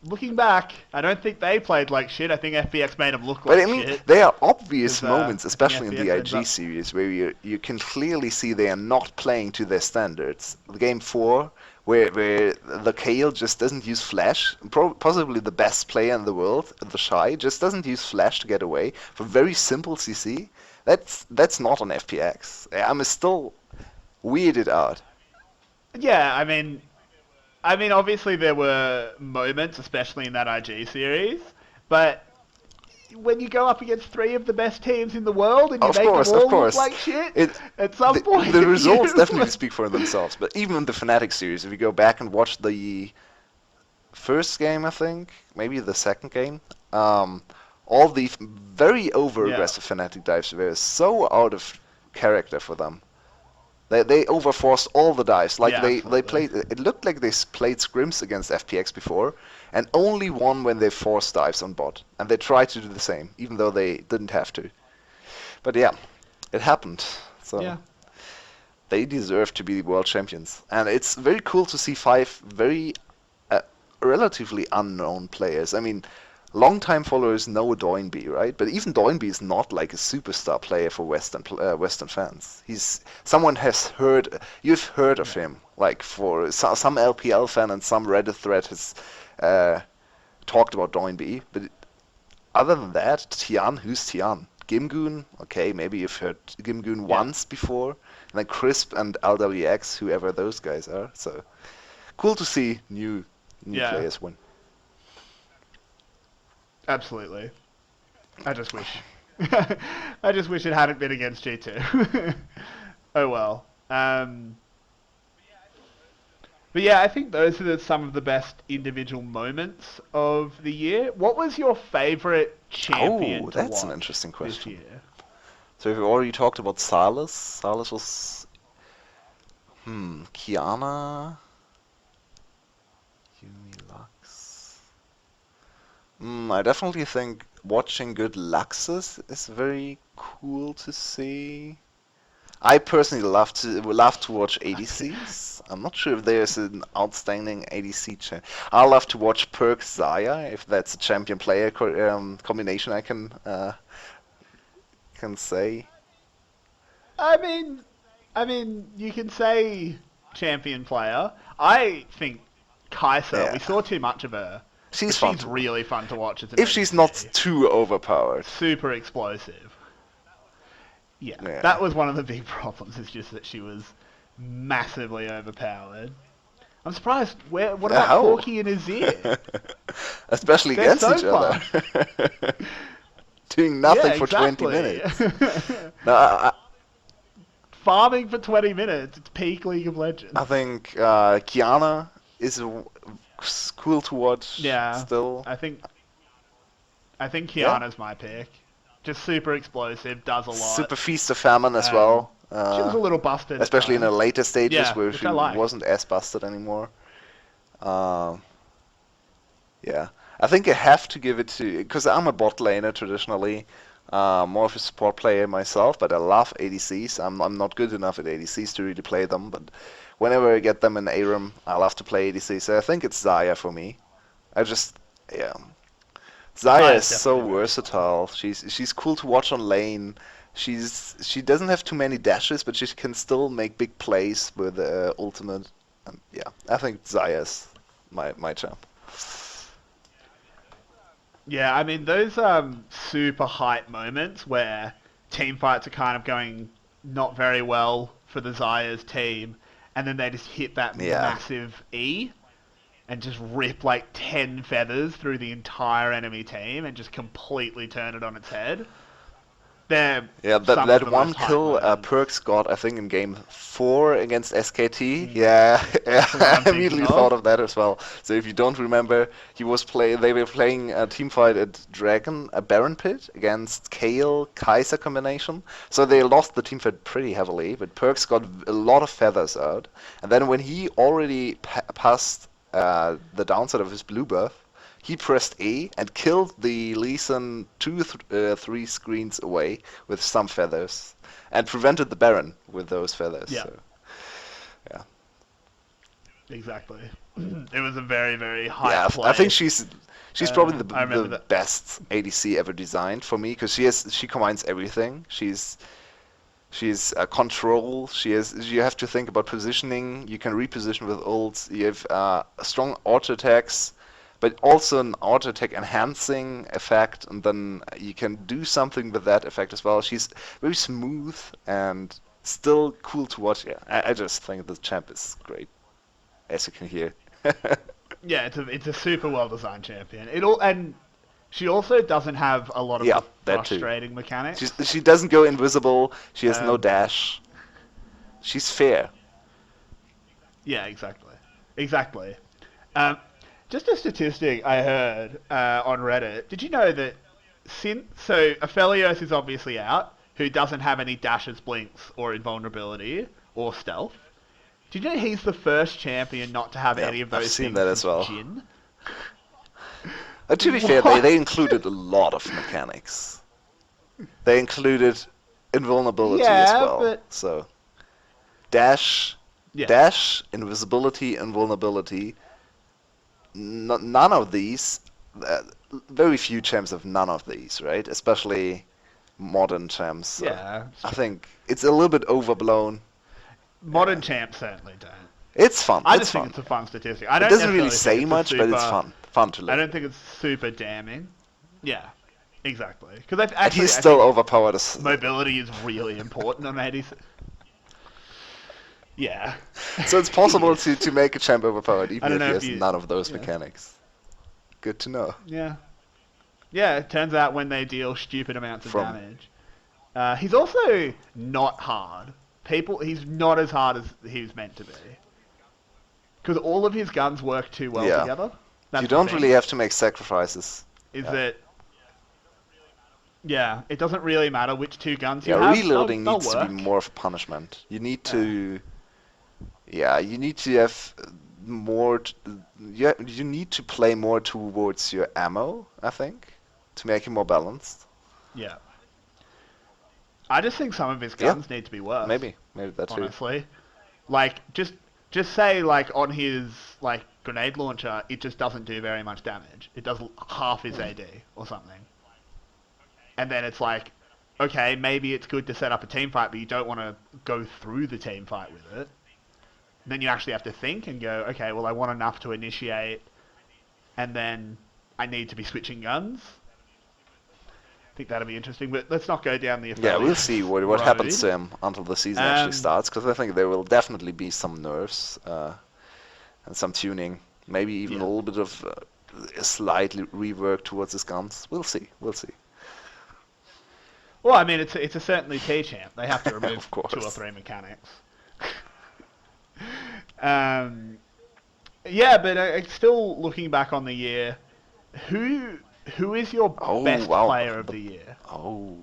looking back, I don't think they played like shit. I think FPX made them look like shit. But I mean, there are obvious moments, especially in the FPX IG series, where you can clearly see they are not playing to their standards. Game 4, where the 𝘁𝗀𝗀𝗀 just doesn't use flash, possibly the best player in the world, the 𝘁𝗀𝗀𝗀𝗀, just doesn't use flash to get away for very simple CC. That's not on FPX. I'm still weirded out. Yeah, I mean, obviously there were moments, especially in that IG series, but when you go up against 3 of the best teams in the world and you make them all look like shit, at some point... The results definitely speak for themselves, but even in the Fnatic series, if you go back and watch the first game, I think, maybe the second game, All the very Yeah. over-aggressive Fnatic dives were so out of character for them. They overforced all the dives. Like Yeah, they absolutely. played. It looked like they played scrims against FPX before, and only won when they forced dives on bot. And they tried to do the same, even though they didn't have to. But yeah, it happened. So Yeah. they deserve to be world champions. And it's very cool to see 5 very relatively unknown players. I mean, long-time followers know 𝘀cie𝗰𝗶𝗹𝗀, right? But even 𝘀cie𝗰𝗶𝗹𝗀 is not like a superstar player for Western fans. Someone has heard, you've heard of him, like for some LPL fan and some Reddit thread has talked about 𝘀cie𝗰𝗶𝗹𝗀. But other than that, Tian, who's Tian? 𝘁𝗰𝗀, okay, maybe you've heard 𝘁𝗰𝗀 once before. And then 𝘁𝗲 and LWX, whoever those guys are. So cool to see new players win. Absolutely. I just wish. I just wish it hadn't been against G2. Oh well. But yeah, I think those are some of the best individual moments of the year. What was your favorite champion Oh, to that's an watch interesting this question. year? So we've already talked about 𝘀𝘀. 𝘀𝘀 was 𝘁𝗏𝗃, Yumi Lux. I definitely think watching good Luxes is very cool to see. I personally would love to watch ADCs. I'm not sure if there's an outstanding ADC champ. I love to watch 𝘁𝗀, if that's a champion player combination I can say. I mean, you can say champion player. I think 𝘁𝗏. Yeah, We saw too much of her. she's But fun she's to really fun to watch as an if she's not ADC. too overpowered. Super explosive. Yeah, Yeah. that was one of the big problems. Is just that she was massively overpowered. I'm surprised. What about How? 𝘁𝗀 and Azir? Especially They're against so each other. fun. Doing nothing Yeah, for 20 exactly. minutes. No, Farming for 20 minutes. It's peak League of Legends. I think 𝘁𝗏 is cool to watch Yeah, still. I think Yeah. 𝘁𝗏's my pick. Just super explosive, does a lot. Super Feast of Famine as well. She was a little busted, Especially in at the times. later stages Yeah, where which she I like. wasn't as busted anymore. Yeah, I think I have to give it to, because I'm a bot laner traditionally, more of a support player myself, but I love ADCs. I'm not good enough at ADCs to really play them, but whenever I get them in ARAM, I love to play ADCs. So I think it's Xayah for me. Yeah. Xayah is so definitely very versatile. She's cool to watch on lane. She doesn't have too many dashes, but she can still make big plays with ultimate. And yeah, I think Xayah is my champ. Yeah, I mean, those super hype moments where team fights are kind of going not very well for the Xayah's team, and then they just hit that Yeah. massive E and just rip like 10 feathers through the entire enemy team and just completely turn it on its head. They're Yeah, some of that the one most hype kill moments. 𝘁𝗏 got, I think, in game 4 against 𝘁𝗏. Mm. Yeah, That's the one I'm I immediately thinking thought of. of that as well. So if you don't remember, they were playing a team fight at Dragon, a Baron Pit against Kayle 𝘁𝗏 combination. So they lost the team fight pretty heavily, but 𝘁𝗏 got a lot of feathers out. And then when he already passed the downside of his blue buff, he pressed A and killed the Lee Sin 3 screens away with some feathers, and prevented the Baron with those feathers. Yeah. So, yeah. Exactly. It was a very, very hype Yeah, play. I think she's probably I remember the that. best ADC ever designed for me, because she combines everything. She's control. You have to think about positioning. You can reposition with ults. You have strong auto attacks, but also an auto attack enhancing effect, and then you can do something with that effect as well. She's very smooth and still cool to watch. Yeah, I just think the champ is great, as you can hear. Yeah, it's a super well designed champion. And she also doesn't have a lot of Yeah, the that too. frustrating mechanics. She doesn't go invisible. She has no Um, dash. She's fair. Yeah, exactly. Exactly. Um, Just a statistic I heard on Reddit. Did you know that so Aphelios is obviously out, who doesn't have any dashes, blinks, or invulnerability, or stealth. Did you know he's the first champion not to have Yeah, any of I've those seen things that as since well. Jhin? To be fair, they included a lot of mechanics. They included invulnerability as Yeah, well. but So dash, yeah, invisibility, invulnerability. None of these. Uh, Very few champs have none of these, right? Especially modern champs. So yeah. I think it's a little bit overblown. Modern champs certainly don't. It's fun. I It's just think fun. it's a fun statistic. I It don't doesn't really necessarily say think it's much, but it's fun. Fun to I look. don't think it's super damning. Yeah, exactly. Because And actually, he's I still think overpowered as mobility is really important on 86. Yeah. so it's possible to make a champ overpowered I even don't if he know if has you- none of those yeah. mechanics. Good to know. Yeah. Yeah, it turns out when they deal stupid amounts of From- damage. He's also not hard. He's not as hard as he was meant to be. Because all of his guns work too well Yeah. together. That's You the don't thing, really have to make sacrifices. Is yeah. that... Yeah, it doesn't really matter which two guns you Yeah, have. reloading they'll needs to work. be more of a punishment. You need to... Yeah, you need to have more... You need to play more towards your ammo, I think, to make it more balanced. Yeah. I just think some of his guns need to be worse. Maybe that too. Honestly. Like, just say, like, on his, like, grenade launcher, it just doesn't do very much damage. It does half his AD or something. And then it's like, okay, maybe it's good to set up a team fight, but you don't want to go through the team fight with it. Then you actually have to think and go, okay, well, I want enough to initiate, and then I need to be switching guns. I think that'll be interesting, but let's not go down the Yeah, we'll see what happens road. to him until the season actually starts, because I think there will definitely be some nerfs and some tuning, maybe even a little bit of a slightly rework towards his guns. We'll see. Well, I mean, it's a certainly T-champ. They have to remove Of course. 2 or 3 mechanics. Yeah, but still looking back on the year, who is your best player of the year? Oh.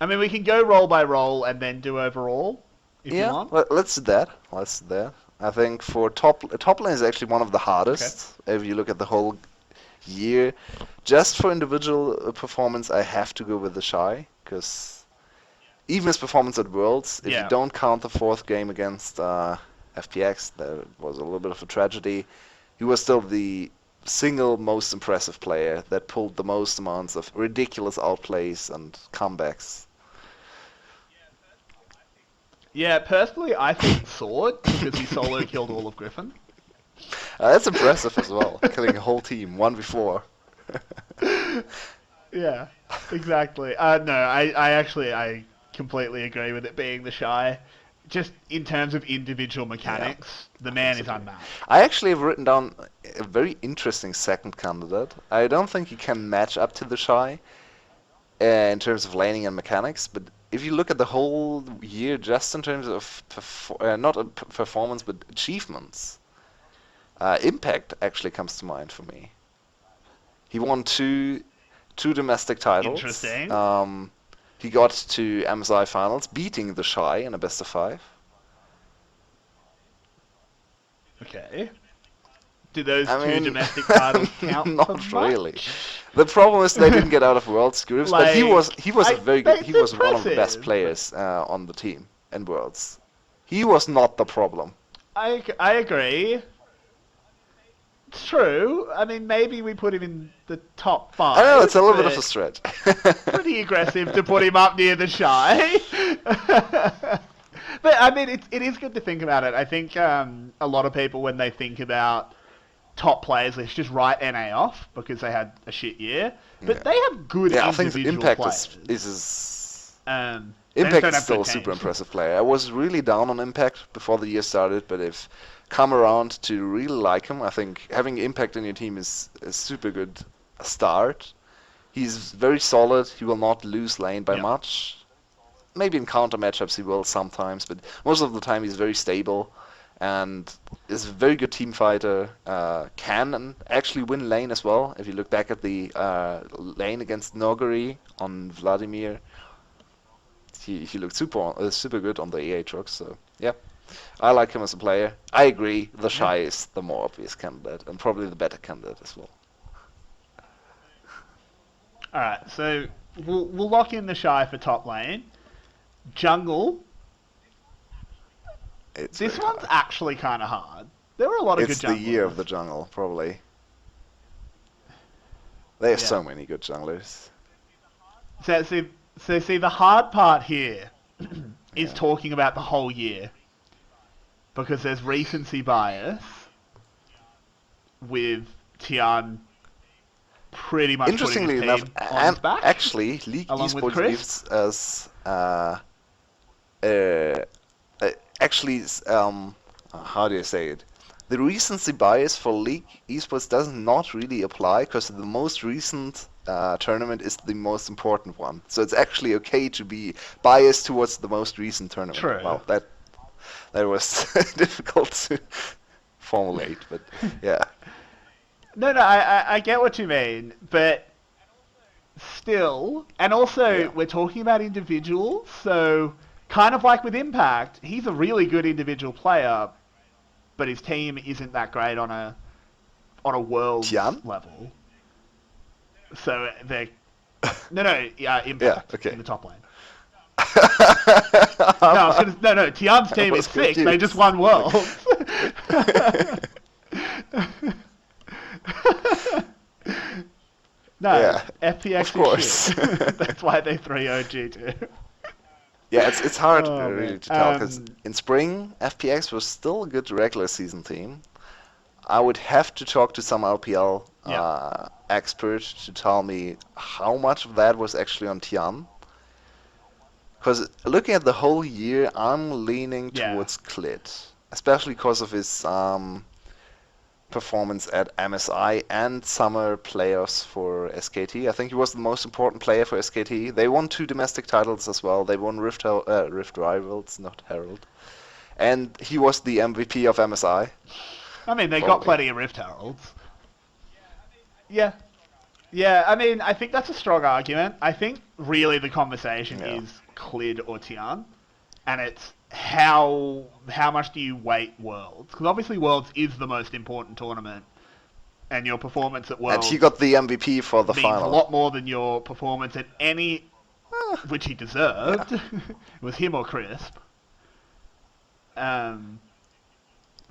I mean, we can go role by role and then do overall, if you want. Let's do that. I think for top lane is actually one of the hardest. If you look at the whole year, just for individual performance, I have to go with the 𝘁, because even his performance at Worlds, if you don't count the 4th game against FPX, that was a little bit of a tragedy. He was still the single most impressive player that pulled the most amounts of ridiculous outplays and comebacks. Yeah, personally, I think Sword, because he solo killed all of Griffin. That's impressive as well, killing a whole team 1v4. Yeah, exactly. No, I completely agree with it being the 𝘁. Just in terms of individual mechanics, the man is unmatched. I actually have written down a very interesting second candidate. I don't think he can match up to the 𝘁 in terms of laning and mechanics, but if you look at the whole year, just in terms of not a performance but achievements, Impact actually comes to mind for me. He won two domestic titles. Interesting. He got to MSI finals, beating the 𝘁 in a best of 5. Okay. Do those two domestic titles count? Not really. The problem is they didn't get out of Worlds groups, but he was a very good. He was one of the best players on the team in Worlds. He was not the problem. I agree. It's true. I mean, maybe we put him in the top 5. I know, it's a little bit of a stretch. Pretty aggressive to put him up near the 𝘁. But, I mean, it is good to think about it. I think a lot of people, when they think about top players, let's just write NA off because they had a shit year. But they have good individual I think Impact players. Impact is still a super impressive player. I was really down on Impact before the year started, but if come around to really like him, I think having Impact in your team is a super good start. He's very solid. He will not lose lane by much. Maybe in counter matchups he will sometimes, but most of the time he's very stable. and is a very good team fighter. Can actually win lane as well. If you look back at the lane against 𝘀cie on Vladimir, he looked super good on the Aatrox. So yeah, I like him as a player. I agree. The 𝘁𝗏 is the more obvious candidate and probably the better candidate as well. All right, so we'll lock in the 𝘁𝗏 for top lane. Jungle. This one's actually kind of hard. There were a lot of good junglers. It's the year of the jungle, probably. They have so many good junglers. So see, the hard part here is talking about the whole year. Because there's recency bias with Tian pretty much interestingly putting his enough, team on his back, actually, League Esports gives us actually, how do you say it? The recency bias for League Esports does not really apply because the most recent tournament is the most important one. So it's actually okay to be biased towards the most recent tournament. True. Well, that was difficult to formulate, but yeah. No, I get what you mean, but still, and also we're talking about individuals, so kind of like with Impact, he's a really good individual player, but his team isn't that great on a world level. So they're Impact in the top lane. No, Tian's team is sick. They just won Worlds. 𝘀𝗶𝗃 of course. is shit. That's why they 3-0 G2. Yeah, it's hard really to tell because in spring 𝘀𝗃 was still a good regular season team. I would have to talk to some LPL expert to tell me how much of that was actually on Tian. Because looking at the whole year, I'm leaning towards 𝘁𝗏, especially because of his performance at MSI and summer playoffs for 𝘁𝗏. I think he was the most important player for 𝘁𝗏. They won 2 domestic titles as well. They won Rift Rivals, not Herald. And he was the MVP of MSI. I mean, they got plenty of Rift Heralds. Yeah. Yeah, I mean, I think that's a strong argument. I think really the conversation is 𝘁𝗏 or Tian. And it's how much do you weight Worlds? Because obviously Worlds is the most important tournament, and your performance at Worlds... And he got the MVP for the final. ...means a lot more than your performance at any... which he deserved. It was him or 𝘁𝗏.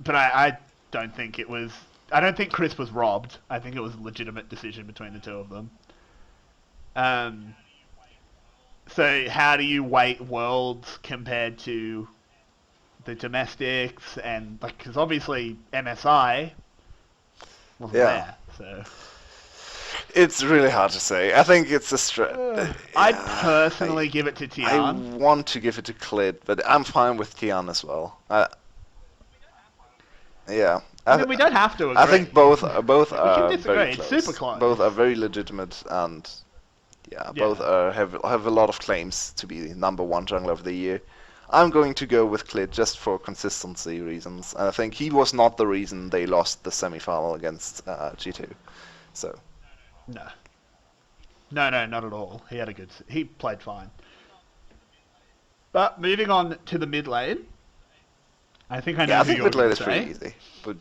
But I don't think it was... I don't think 𝘁𝗏 was robbed. I think it was a legitimate decision between the two of them. So how do you weight Worlds compared to the domestics and because obviously MSI wasn't there, so it's really hard to say. I think it's a I'd personally give it to Tian. I want to give it to 𝘁𝗏, but I'm fine with Tian as well. I mean, we don't have to agree. I think both are disagree. very close. close. Super close. Both are very legitimate and both have a lot of claims to be the #1 jungler of the year. I'm going to go with 𝘁𝗏 just for consistency reasons. And I think he was not the reason they lost the semi-final against G2. So. No, not at all. He played fine. But moving on to the mid lane. I think I know who you're going to say. I think mid lane is pretty easy. But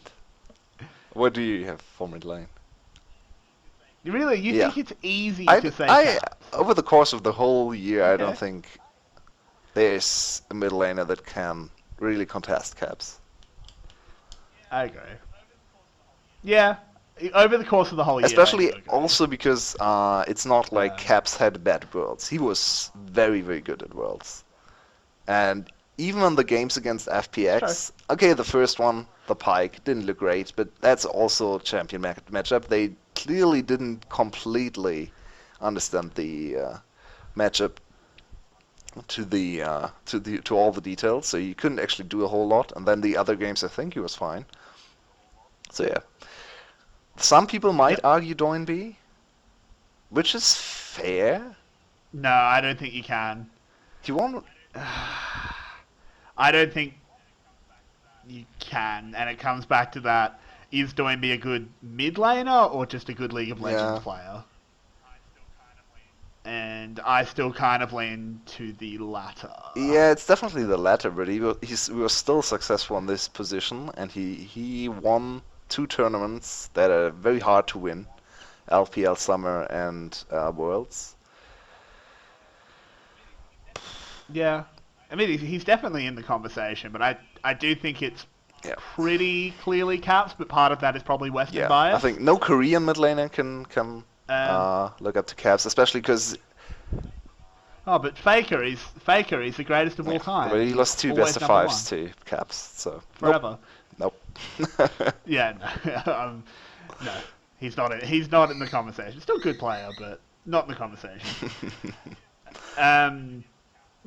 what do you have for mid lane? Really? You think it's easy to say over the course of the whole year, I don't think there's a mid laner that can really contest caps. I agree. Yeah, over the course of the whole year. Especially also because it's not like caps had bad Worlds. He was very, very good at Worlds. And even on the games against 𝘀𝗃, okay, the first one, the Pyke, didn't look great, but that's also a champion matchup. They clearly didn't completely understand the matchup to all the details, so you couldn't actually do a whole lot. And then the other games, I think he was fine. So yeah, some people might argue 𝘀𝗀, which is fair. No, I don't think you can. He won. I don't think. you can, and it comes back to that: is 𝘀WWE a good mid laner or just a good League of Legends player? And I still kind of lean to the latter. Yeah, it's definitely the latter, but he was still successful in this position, and he won 2 tournaments that are very hard to win, LPL Summer and Worlds. Yeah, I mean he's definitely in the conversation, but I do think it's pretty clearly 𝘀𝗏𝗏, but part of that is probably Western bias. I think no Korean mid laner can look up to 𝘀𝗏𝗏, especially because. Oh, but 𝘀𝗏𝗏 is the greatest of all time. But he lost 2 Always best of number 5s to 𝘀𝗏𝗏, so forever. Nope. Yeah, no, no, he's not in the conversation. Still a good player, but not in the conversation.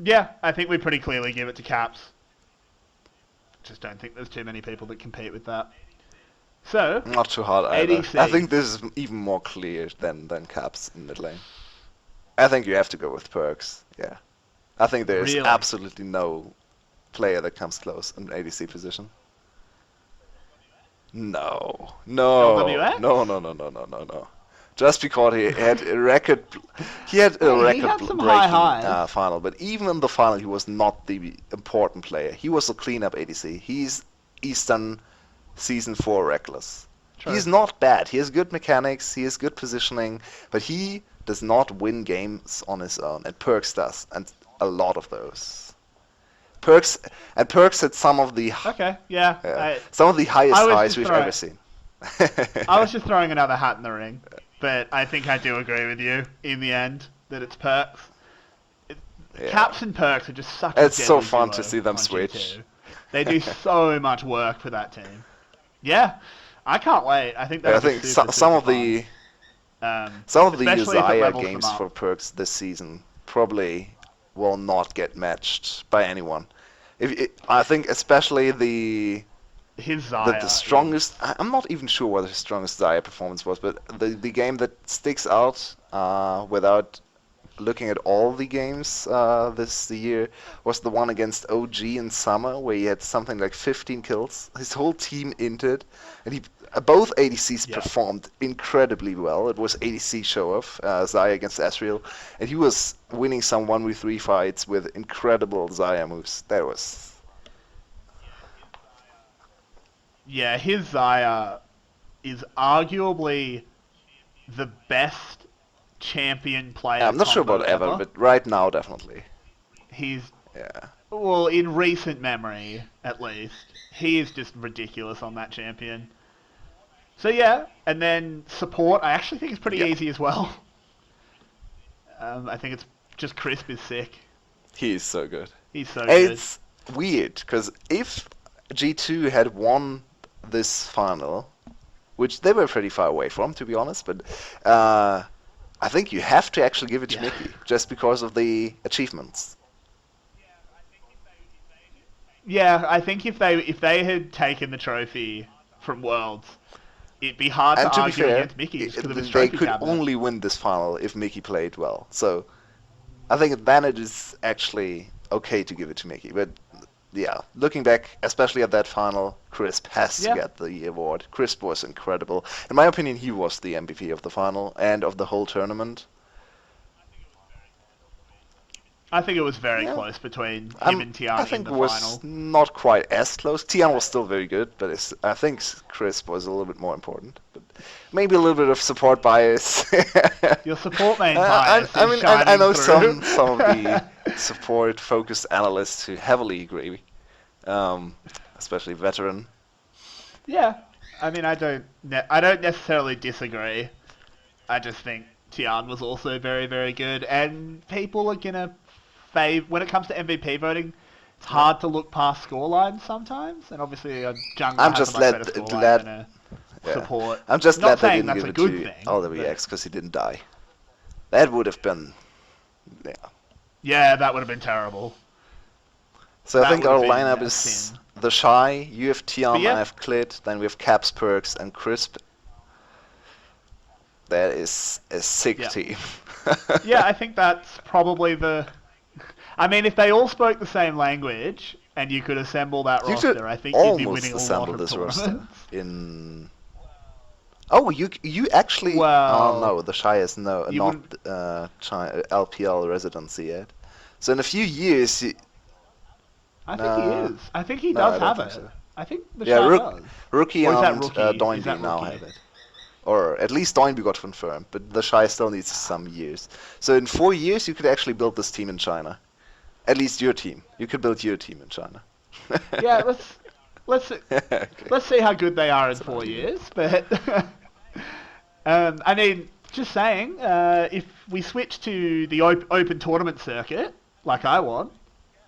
Yeah, I think we pretty clearly give it to 𝘀𝗏𝗏. Just don't think there's too many people that compete with that. So not too hard either. ADC. I think this is even more clear than 𝘀𝗏𝗏's in mid lane. I think you have to go with 𝘀𝗏𝗏. Yeah, I think there's absolutely no player that comes close in ADC position. No. Just because he had a record, breaking final, but even in the final he was not the important player. He was a cleanup ADC. He's Eastern Season 4 Reckless. True. He's not bad. He has good mechanics. He has good positioning, but he does not win games on his own, and 𝘀𝗏𝗏 does, and a lot of those. 𝘀𝗏𝗏 had some of the some of the highest highs we've ever seen. I was just throwing another hat in the ring, but I think I do agree with you in the end that it's 𝘀𝗏𝗏. 𝘀𝗏𝗏s and 𝘀𝗏𝗏s are just such. It's so fun to see them switch. G2. They do so much work for that team. Yeah, I can't wait. I think some of the 𝘀𝗏𝗏 games for 𝘀𝗏𝗏s this season probably will not get matched by anyone. I think especially the strongest. I'm not even sure what his strongest 𝘀𝗏 performance was, but the game that sticks out without looking at all the games this year was the one against OG in summer, where he had something like 15 kills. His whole team entered, and both ADCs performed incredibly well. It was ADC show-off, 𝘀𝗏 against Ezreal, and he was winning some 1v3 fights with incredible 𝘀𝗏 moves. That was... Yeah, his 𝘀𝗏 is arguably the best champion player. I'm not sure about ever, but right now definitely. Well, in recent memory at least, he is just ridiculous on that champion. So yeah, and then support I actually think is pretty easy as well. I think it's just 𝘁𝗏𝗏 is sick. He is so good. He's so good. It's weird because if G2 had won this final, which they were pretty far away from, to be honest, but I think you have to actually give it to 𝘁𝗏𝗏 just because of the achievements. Yeah, I think if they had taken the trophy from Worlds, it'd be hard to argue against 𝘁𝗏𝗏 just because of his trophy They could only win this final if 𝘁𝗏𝗏 played well. So I think then it is actually okay to give it to 𝘁𝗏𝗏. But yeah, looking back, especially at that final, 𝘁𝗏𝗏 has to get the award. 𝘁𝗏𝗏 was incredible. In my opinion, he was the MVP of the final and of the whole tournament. I think it was very close between him and 𝘀𝗏𝗏 in the final. I think it was not quite as close. 𝘀𝗏𝗏 was still very good, but I think 𝘁𝗏𝗏 was a little bit more important. But maybe a little bit of support bias. Your support main bias I know through. some of the support-focused analysts who heavily agree, especially veteran. Yeah, I mean I don't necessarily disagree. I just think 𝘀𝗏𝗏 was also very, very good, and people are gonna when it comes to MVP voting, it's hard to look past scorelines sometimes, and obviously a jungler has a much better scoreline than a support. I'm just glad they didn't that's give a it good to thing, EveryWei because he didn't die. That would have been, Yeah, that would have been terrible. So I think our lineup is the 𝘁𝗏𝗏, you have 𝘀𝗏𝗏, I have 𝘁𝗏𝗏, then we have 𝘀𝗏𝗏𝗏s, 𝘀𝗏𝗏, and 𝘁𝗏𝗏. That is a sick team. Yeah, I think that's probably I mean, if they all spoke the same language and you could assemble that You could roster, I think you'd be almost winning a lot assemble of this roster tournaments. in. Oh, you actually. Oh Well, no, the 𝘁 is you not wouldn't. LPL residency yet. So in a few years, I think he no, is. I think he no, does I don't have think it. so. I think the Yeah, 𝘁 does. Rookie Or is that and rookie? Is 𝘀cie that now rookie? have it. Or at least 𝘀cie got confirmed, but the 𝘁 still needs some years. So in 4 years, you could actually build this team in China. At least your team. You could build your team in China. Yeah, let's Okay. let's see how good they are in That's an 4 idea. years. But I mean, just saying, if we switch to the open tournament circuit, like I want,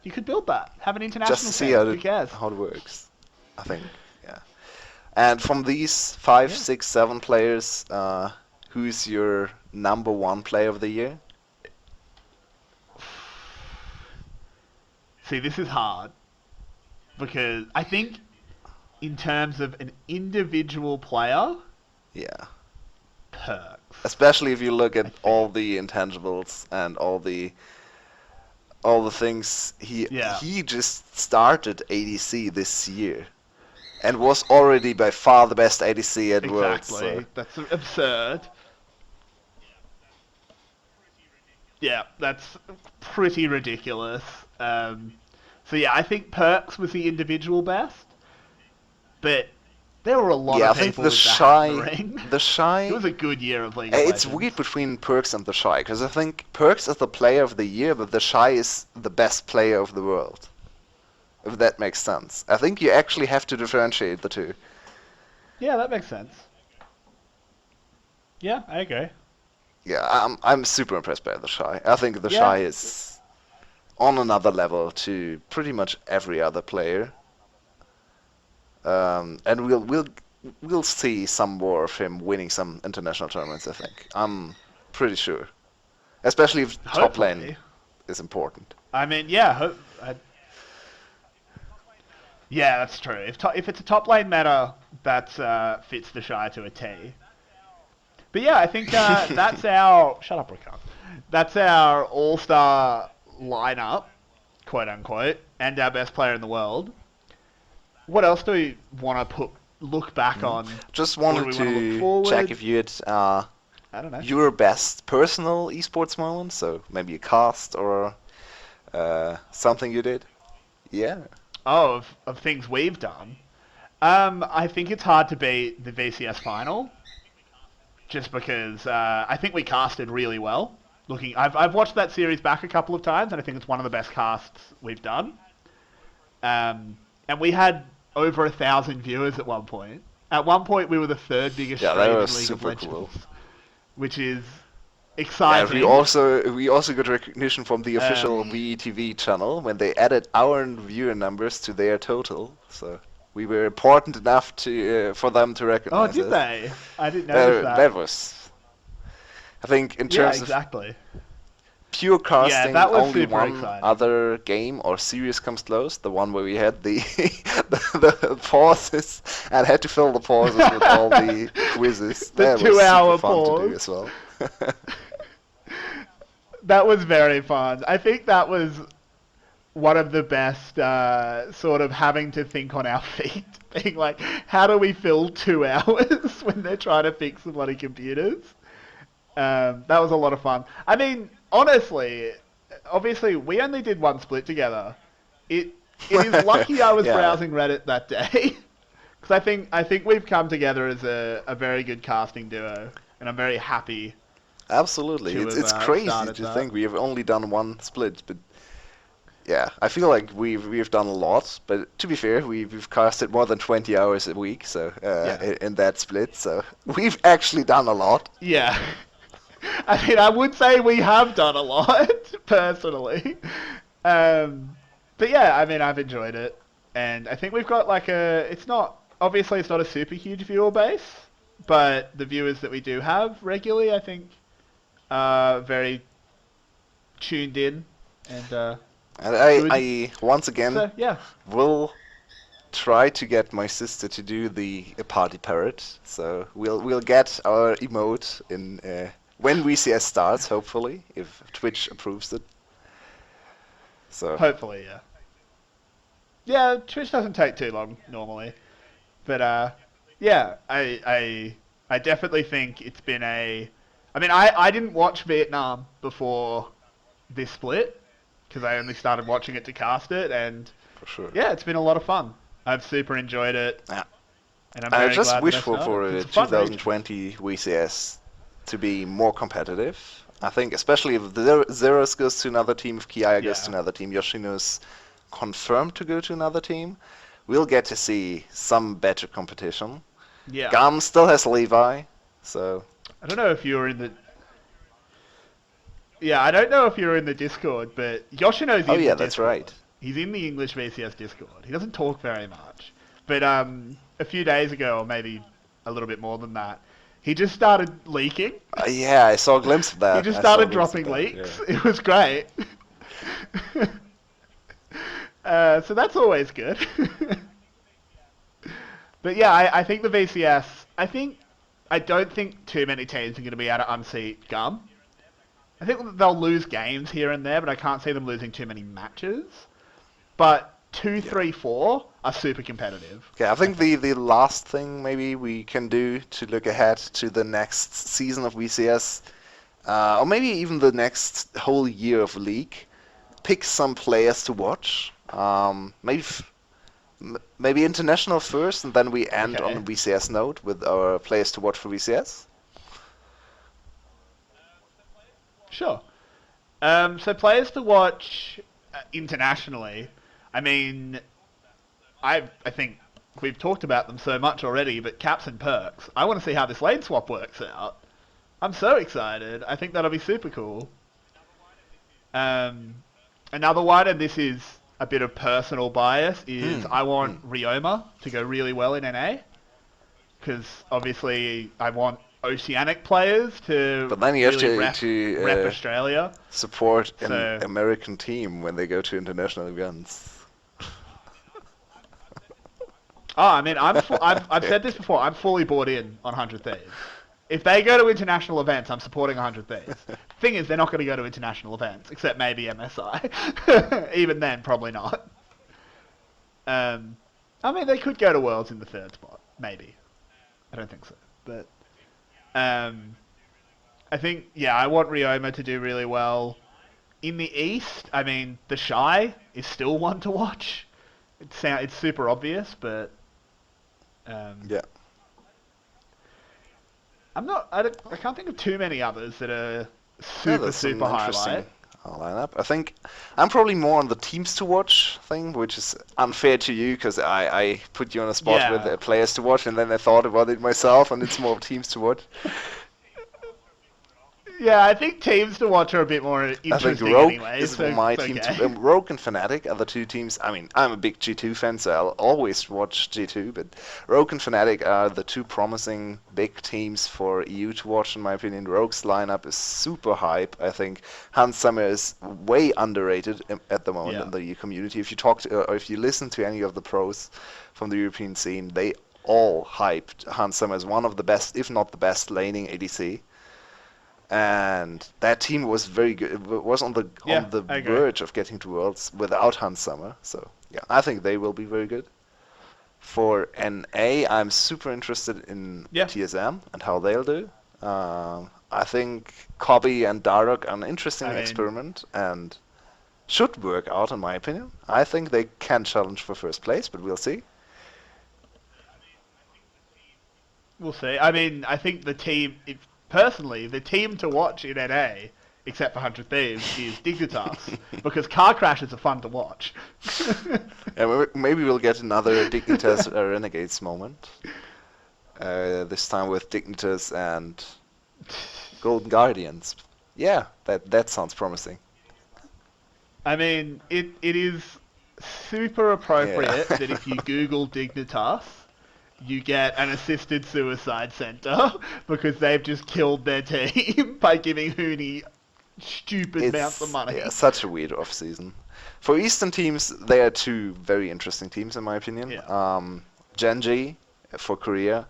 you could build that. Have an international Just to see scene. Who cares? how it works. I think, yeah. And from these 5, Yeah. 6, 7 players, who's your #1 player of the year? See, this is hard because I think, in terms of an individual player, Yeah. 𝘀cie. Especially if you look at think. all the intangibles and all the things Yeah. he just started ADC this year and was already by far the best ADC at Worlds. Exactly. So. That's absurd. Yeah, that's pretty ridiculous. So yeah, I think 𝘀cie was the individual best, but there were a lot Yeah, I of think people the with the hat in the 𝘁cie, ring. the 𝘁cie. It was a good year of League of It's Legends. weird between 𝘀cie and the 𝘁cie because I think 𝘀cie is the player of the year, but the 𝘁cie is the best player of the world. If that makes sense. I think you actually have to differentiate the two. Yeah, that makes sense. Yeah, I agree. Yeah, I'm super impressed by the 𝘁cie. I think the Yeah. 𝘁cie is on another level to pretty much every other player. And we'll see some more of him winning some international tournaments, I think. I'm pretty sure. Especially if top lane Hopefully. is important. I mean, yeah, yeah, that's true. If it's a top lane meta, that fits the 𝘁cie to a T. But yeah, I think that's our... Shut up, Rickon. That's our all-star lineup, quote unquote, and our best player in the world. What else do we want to look back on? Just Or do wanted we wanna look to forward? check if you had I don't know. your best personal esports moment, so maybe a cast or something you did. Yeah. Oh, of things we've done. I think it's hard to beat the VCS final, just because I think we casted really well. I've watched that series back a couple of times, and I think it's one of the best casts we've done. And we had over 1,000 viewers at one point. At one point, we were the third biggest Yeah, stream that in was League of super Legends, cool. which is Yeah, exciting. we also got recognition from the official VTV channel when they added our viewer numbers to their total. So we were important enough to for them to Oh, recognize did us. they? I didn't notice that. That was, I think, in Yeah, terms of exactly. pure casting, that was only super one exciting. other game or series comes close. The one where we had the the pauses and had to fill the pauses with all the quizzes. The That was 2-hour super fun to pause. do as well. That was very fun. I think that was one of the best, sort of having to think on our feet. Being like, how do we fill 2 hours when they're trying to fix the bloody computers? That was a lot of fun. I mean, honestly, obviously, we only did one split together. It is lucky I was Yeah. browsing Reddit that day. Because I think we've come together as a very good casting duo. And I'm very happy. Absolutely, to it's have crazy started to that. think we have only done one split, but yeah, I feel like we've done a lot. But to be fair, we've casted more than 20 hours a week, so Yeah. in that split, so we've actually done a lot. Yeah. I mean, I would say we have done a lot, personally. But yeah, I mean, I've enjoyed it. And I think we've got like obviously it's not a super huge viewer base, but the viewers that we do have regularly, I think, are very tuned in. And And Good. I once again so, yeah. will try to get my sister to do the party parrot. So we'll get our emote in when VCS starts, hopefully, if Twitch approves it. So Hopefully, yeah. Yeah, Twitch doesn't take too long normally, but yeah, I definitely think it's been a. I mean, I didn't watch Vietnam before this split because I only started watching it to cast it, and For sure. yeah, it's been a lot of fun. I've super enjoyed it, Yeah. and I'm I very just glad that wish I for started. 'Cause for it's a fun region. 2020 VCS to be more competitive. I think especially if Zeros goes to another team, if 𝘁cie goes to Yeah, another team, Yoshino's confirmed to go to another team, we'll get to see some better competition. yeah. Gum still has Levi, so I don't know if you were in the. Yeah, I don't know if you're in the Discord, but Yoshino's oh in the yeah, that's right. Discord. He's in the English VCS Discord. He doesn't talk very much, but a few days ago, or maybe a little bit more than that, he just started leaking. Yeah, I saw a glimpse of He that. just I saw a started glimpse of dropping that. leaks. It was great. So that's always good. But yeah, I think the VCS. I don't think too many teams are going to be able to unseat Gum. I think they'll lose games here and there, but I can't see them losing too many matches. But 2, Yeah. 3, 4 are super competitive. Okay, I think the last thing maybe we can do to look ahead to the next season of VCS, or maybe even the next whole year of league, pick some players to watch. Maybe international first, and then we end on Okay. the VCS note with our players to watch for VCS. Sure. So players to watch internationally. I mean, I think we've talked about them so much already, but Caps and Perks. I want to see how this lane swap works out. I'm so excited. I think that'll be super cool. Another one, and this is a bit of personal bias, is I want 𝘁𝗰𝗀 to go really well in NA. Because obviously I want Oceanic players to But then you have really to rep Australia. support So- an American team when they go to international events. Oh, I mean, I've said this before. I'm fully bought in on 100 Thieves. If they go to international events, I'm supporting 100 Thieves. Thing is, they're not going to go to international events, except maybe MSI. Even then, probably not. I mean, they could go to Worlds in the third spot, maybe. I don't think so, but I think I want 𝘁𝗰𝗀 to do really well. In the East, I mean, the 𝘁cie is still one to watch. It's super obvious, but Yeah. I can't think of too many others that are Yeah, there's some super interesting highlight. lineup. I think I'm probably more on the teams to watch thing, which is unfair to you because I put you on a spot Yeah. with players to watch, and then I thought about it myself, and it's more teams to watch. Yeah, I think teams to watch are a bit more I think interesting Rogue anyway. is So my it's team. okay. Rogue and Fnatic are the two teams. I mean, I'm a big G2 fan, so I'll always watch G2. But Rogue and Fnatic are the two promising big teams for EU to watch, in my opinion. Rogue's lineup is super hype. I think 𝘁𝗁𝗲 is way underrated at the moment Yeah. in the EU community. If you talk to, or if you listen to any of the pros from the European scene, they all hyped 𝘁𝗁𝗲 as one of the best, if not the best, laning ADC. And that team was very good. It was on the Yeah, I agree. verge of getting to Worlds without 𝘁𝗁𝗲. So yeah, I think they will be very good. For NA, I'm super interested in Yeah. TSM and how they'll do. I think 𝘁𝗶𝗁𝗀 and 𝘁𝗀 are an interesting I mean- experiment and should work out, in my opinion. I think they can challenge for first place, but we'll see. We'll see. I mean, I think personally, the team to watch in NA, except for 100 Thieves, is Dignitas, because car crashes are fun to watch. Yeah, maybe we'll get another Dignitas Renegades moment. This time with Dignitas and Golden Guardians. Yeah, that sounds promising. I mean, it is super appropriate Yeah. that if you Google Dignitas, you get an assisted suicide center because they've just killed their team by giving 𝘁𝗎𝗎 stupid amounts of money. Yeah, such a weird off-season. For Eastern teams, they are two very interesting teams, in my opinion. Yeah. 𝘁𝗰𝗋 for Korea,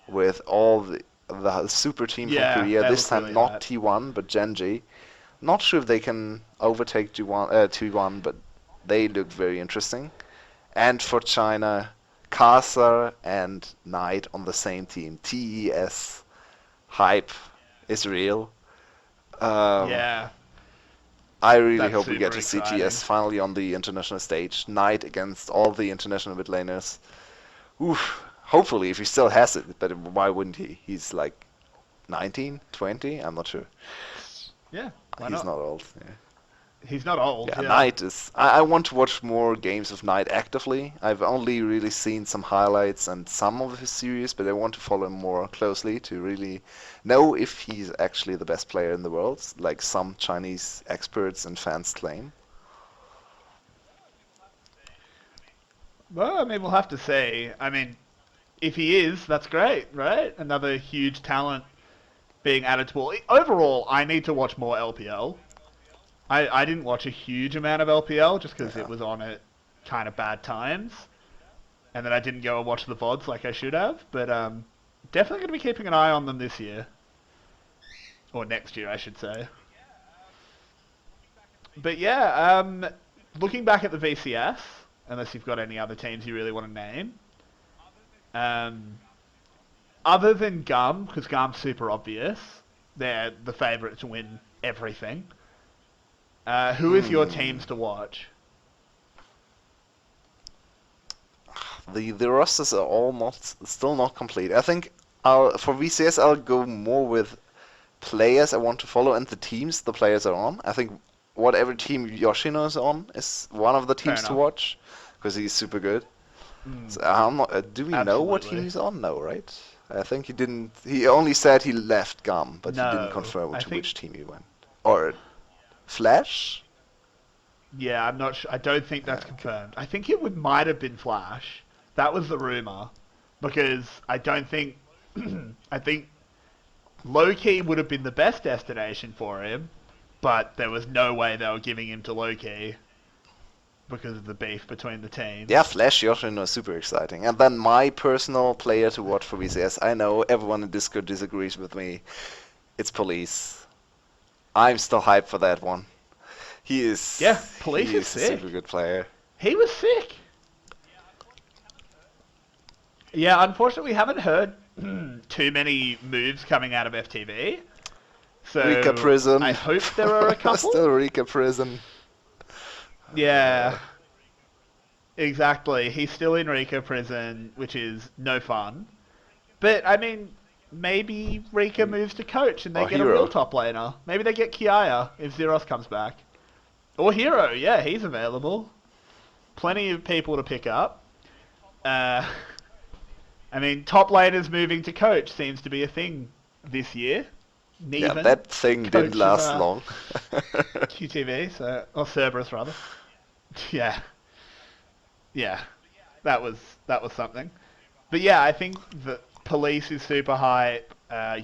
with all the super team Yeah, from Korea. that This looks time really not bad. T1, but 𝘁𝗰𝗋. Not sure if they can overtake T1, but they look very interesting. And for China, 𝘁𝗄𝗃 and 𝘁 on the same team. TES, hype, is real. Yeah, I really that's hope we get super to see exciting. TS finally on the international stage. 𝘁 against all the international mid laners. Oof. Hopefully, if he still has it, but why wouldn't he? He's like 19, 20? I'm not sure. Yeah, why He's not? not old. Yeah. He's not old. Yeah, Yeah. 𝘁 is. I want to watch more games of 𝘁 actively. I've only really seen some highlights and some of his series, but I want to follow him more closely to really know if he's actually the best player in the world, like some Chinese experts and fans claim. Well, I mean, we'll have to see. I mean, if he is, that's great, right? Another huge talent being added to all. Overall, I need to watch more LPL. I didn't watch a huge amount of LPL just because Yeah. it was on at kind of bad times. And then I didn't go and watch the VODs like I should have. But definitely going to be keeping an eye on them this year. Or next year, I should say. But yeah, looking back at the VCS, unless you've got any other teams you really want to name, other than 𝘀𝗰, because 𝘀𝗰's super obvious, they're the favourite to win everything. Who is your teams to watch? The rosters are all still not complete. I think for VCS I'll go more with players I want to follow and the teams the players are on. I think whatever team Yoshino is on is one of the Fair teams to enough. watch because he's super good. Mm, So I'm not, do we know what absolutely. team he's on? No, right? I think he didn't. He only said he left 𝘀𝗰, but he didn't No, confirm I to think- which team he went. Or 𝘁𝗏? Yeah, I'm not sure. I don't think that's Yeah, okay. confirmed. I think it might have been 𝘁𝗏. That was the rumor, because I don't think. I think 𝘁𝗀𝗃 would have been the best destination for him, but there was no way they were giving him to 𝘁𝗀𝗃 because of the beef between the teams. Yeah, 𝘁𝗏 Yoshino is super exciting. And then my personal player to watch for VCS, I know everyone in Discord disagrees with me. It's 𝘁𝟆. I'm still hyped for that one. He is. Yeah, 𝘁𝟆he is is a sick. super good player. He was sick. Yeah, unfortunately, we haven't heard too many moves coming out of FTV. So 𝘁𝗃 I hope there are a couple. Still 𝘁𝗃. Yeah, exactly. He's still in 𝘁𝗃 prison, which is no fun. But I mean, maybe 𝘁𝗃 moves to coach and they Or get a Hero. real top laner. Maybe they get 𝘁𝗏𝗃 if 𝘂𝗏 comes back. Or Hero, yeah, he's available. Plenty of people to pick up. I mean, top laners moving to coach seems to be a thing this year. Yeah, Neven, that thing didn't coach last of, long. QTV, so or Cerberus rather. Yeah, yeah, that was something. But yeah, I think that 𝘁𝗆 is super hype.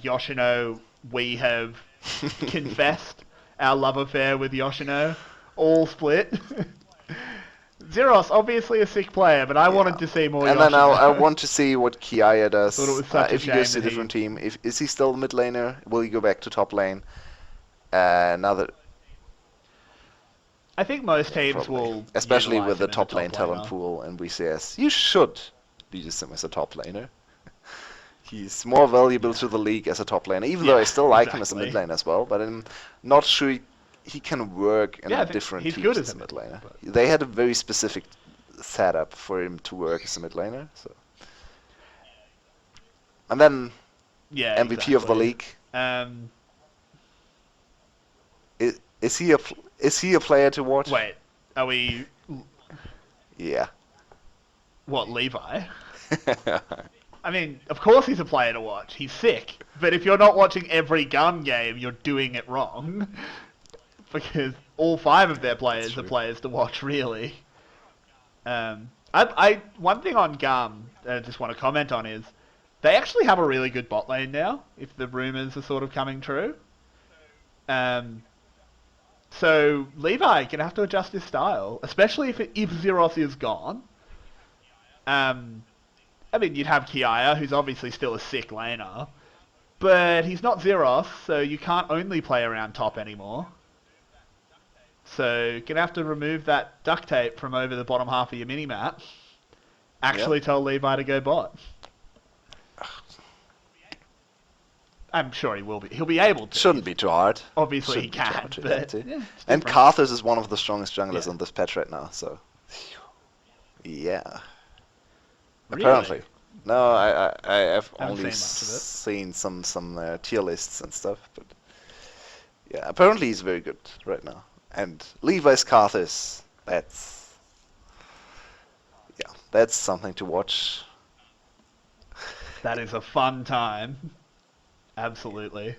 Yoshino, we have confessed our love affair with Yoshino, all split. 𝘂𝗏, obviously a sick player, but I wanted to see more And Yoshino. then I want to see what 𝘁𝗏 does. Thought it was such a if he goes shame to a that different team. Is he still mid laner? Will he go back to top lane? Another, I think most teams probably. will, Especially utilise with the him in top lane talent laner. pool in VCS. You should use him as a top laner. He's more valuable to the league as a top laner, even though I still like him as a mid exactly. lane as well. But I'm not sure he can work in Yeah, I a think different he's team good as as a a mid mid laner. laner, They had a very specific setup for him to work as a mid laner. So. And then Yeah, MVP of the exactly. league. Um, Is he a player to watch? wait, are we Yeah. what Levi? I mean, of course he's a player to watch. He's sick. But if you're not watching every gun game, you're doing it wrong. Because all 5 of their players are players to watch, really. One thing on 𝘀𝗰 that I just want to comment on is they actually have a really good bot lane now, if the rumors are sort of coming true. So Levi gonna have to adjust his style, especially if 𝘂𝗎 is gone. I mean, you'd have 𝘁𝗏𝗃, who's obviously still a sick laner, but he's not 𝘂𝗎, so you can't only play around top anymore. So, gonna have to remove that duct tape from over the bottom half of your mini-map. actually tell Levi to go bot. I'm sure he will be. He'll be able to. Shouldn't be too hard. Obviously Shouldn't he be too can, hard to but get to. yeah, And 𝘁𝗏𝗺 is one of the strongest junglers Yeah. on this patch right now, so yeah. Really? Apparently. No, I have Haven't only seen seen some tier lists and stuff, but yeah, apparently he's very good right now. And Levi's 𝘁𝗏𝗺, that's something to watch. That is a fun time. Absolutely.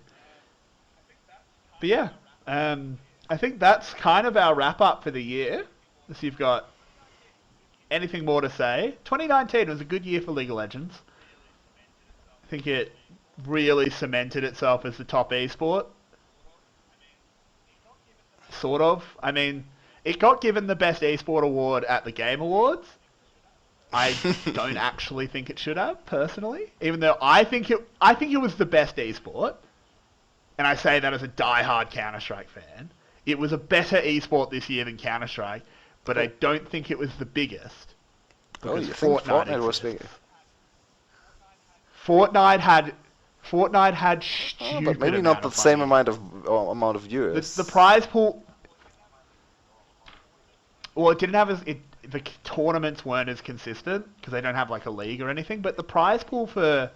But yeah, I think that's kind of our wrap up for the year. If you've got anything more to say, 2019 was a good year for League of Legends. I think it really cemented itself as the top esport. Sort of. I mean, it got given the best esport award at the Game Awards. I don't actually think it should have, personally. Even though I think it was the best esport, and I say that as a die-hard Counter-Strike fan. It was a better esport this year than Counter-Strike, but I don't think it was the biggest. Oh, you Because think Fortnite was exists. bigger? Fortnite had stupid But maybe amount not the of same money. amount of viewers. The prize pool. Well, it didn't have the tournaments weren't as consistent because they don't have like a league or anything. But the prize pool for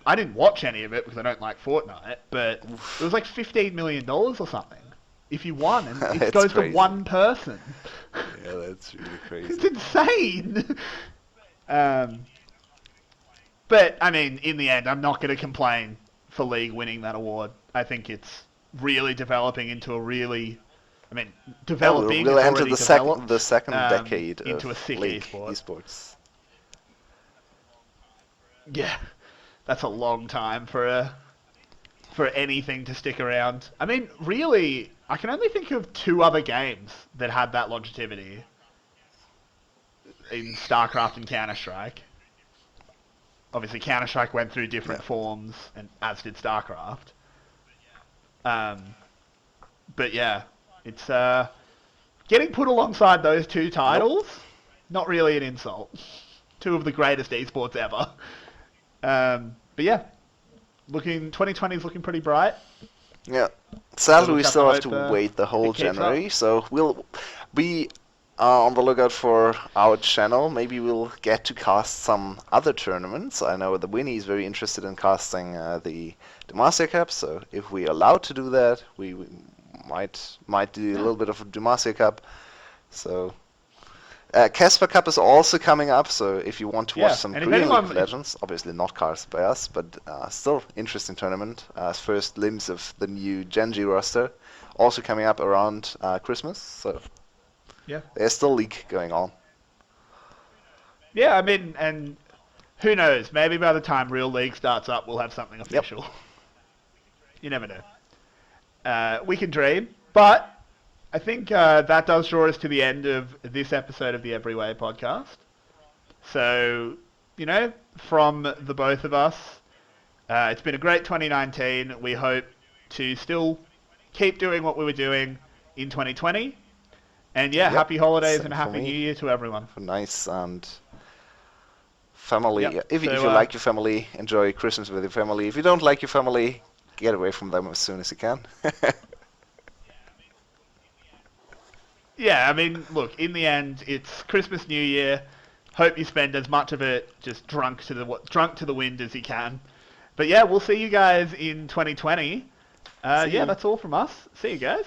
I didn't watch any of it because I don't like Fortnite. But it was like $15 million or something if you won, and it That's goes crazy. to one person. Yeah, that's really It's crazy. insane. But I mean, in the end, I'm not going to complain for League winning that award. I think it's really developing into a really, developing. We'll it's enter already the second developed, decade into of a sick League esport. esports. Yeah, that's a long time for anything to stick around. I mean, really, I can only think of 2 other games that had that longevity in StarCraft and Counter-Strike. Obviously, Counter-Strike went through different forms, and as did StarCraft. But yeah, it's getting put alongside those 2 titles. Not really an insult. 2 of the greatest esports ever. But yeah, 2020 is looking pretty bright. Yeah. Sadly, we'll we have still to have to hope, wait the whole it keeps January, up. so we'll be on the lookout for our channel. Maybe we'll get to cast some other tournaments. I know the 𝘀cie is very interested in casting the 𝘀cie𝗰𝗶𝗀𝗀, so if we're allowed to do that, we might do a little bit of a 𝘀cie𝗰𝗶𝗀𝗀. So 𝘀𝗏𝗃 is also coming up, so if you want to watch some and if Korean League anyone- of Legends, obviously not cast by us, but still interesting tournament. First glimpse of the new 𝘁𝗃 roster, also coming up around Christmas, so Yeah. there's still League going on. Yeah, I mean, and who knows? Maybe by the time Real League starts up, we'll have something official. You never know. We can dream, but I think that does draw us to the end of this episode of the EveryWei podcast. So, from the both of us, it's been a great 2019. We hope to still keep doing what we were doing in 2020. And yeah, Yep, happy holidays same and a for happy me. new year to everyone. Nice and family. Yep, If you so, like your family, enjoy Christmas with your family. If you don't like your family, get away from them as soon as you can. Yeah, I mean, look, in the end, it's Christmas, New Year. Hope you spend as much of it just drunk to the wind as you can. But yeah, we'll see you guys in 2020. See Yeah, you. that's all from us. See you guys.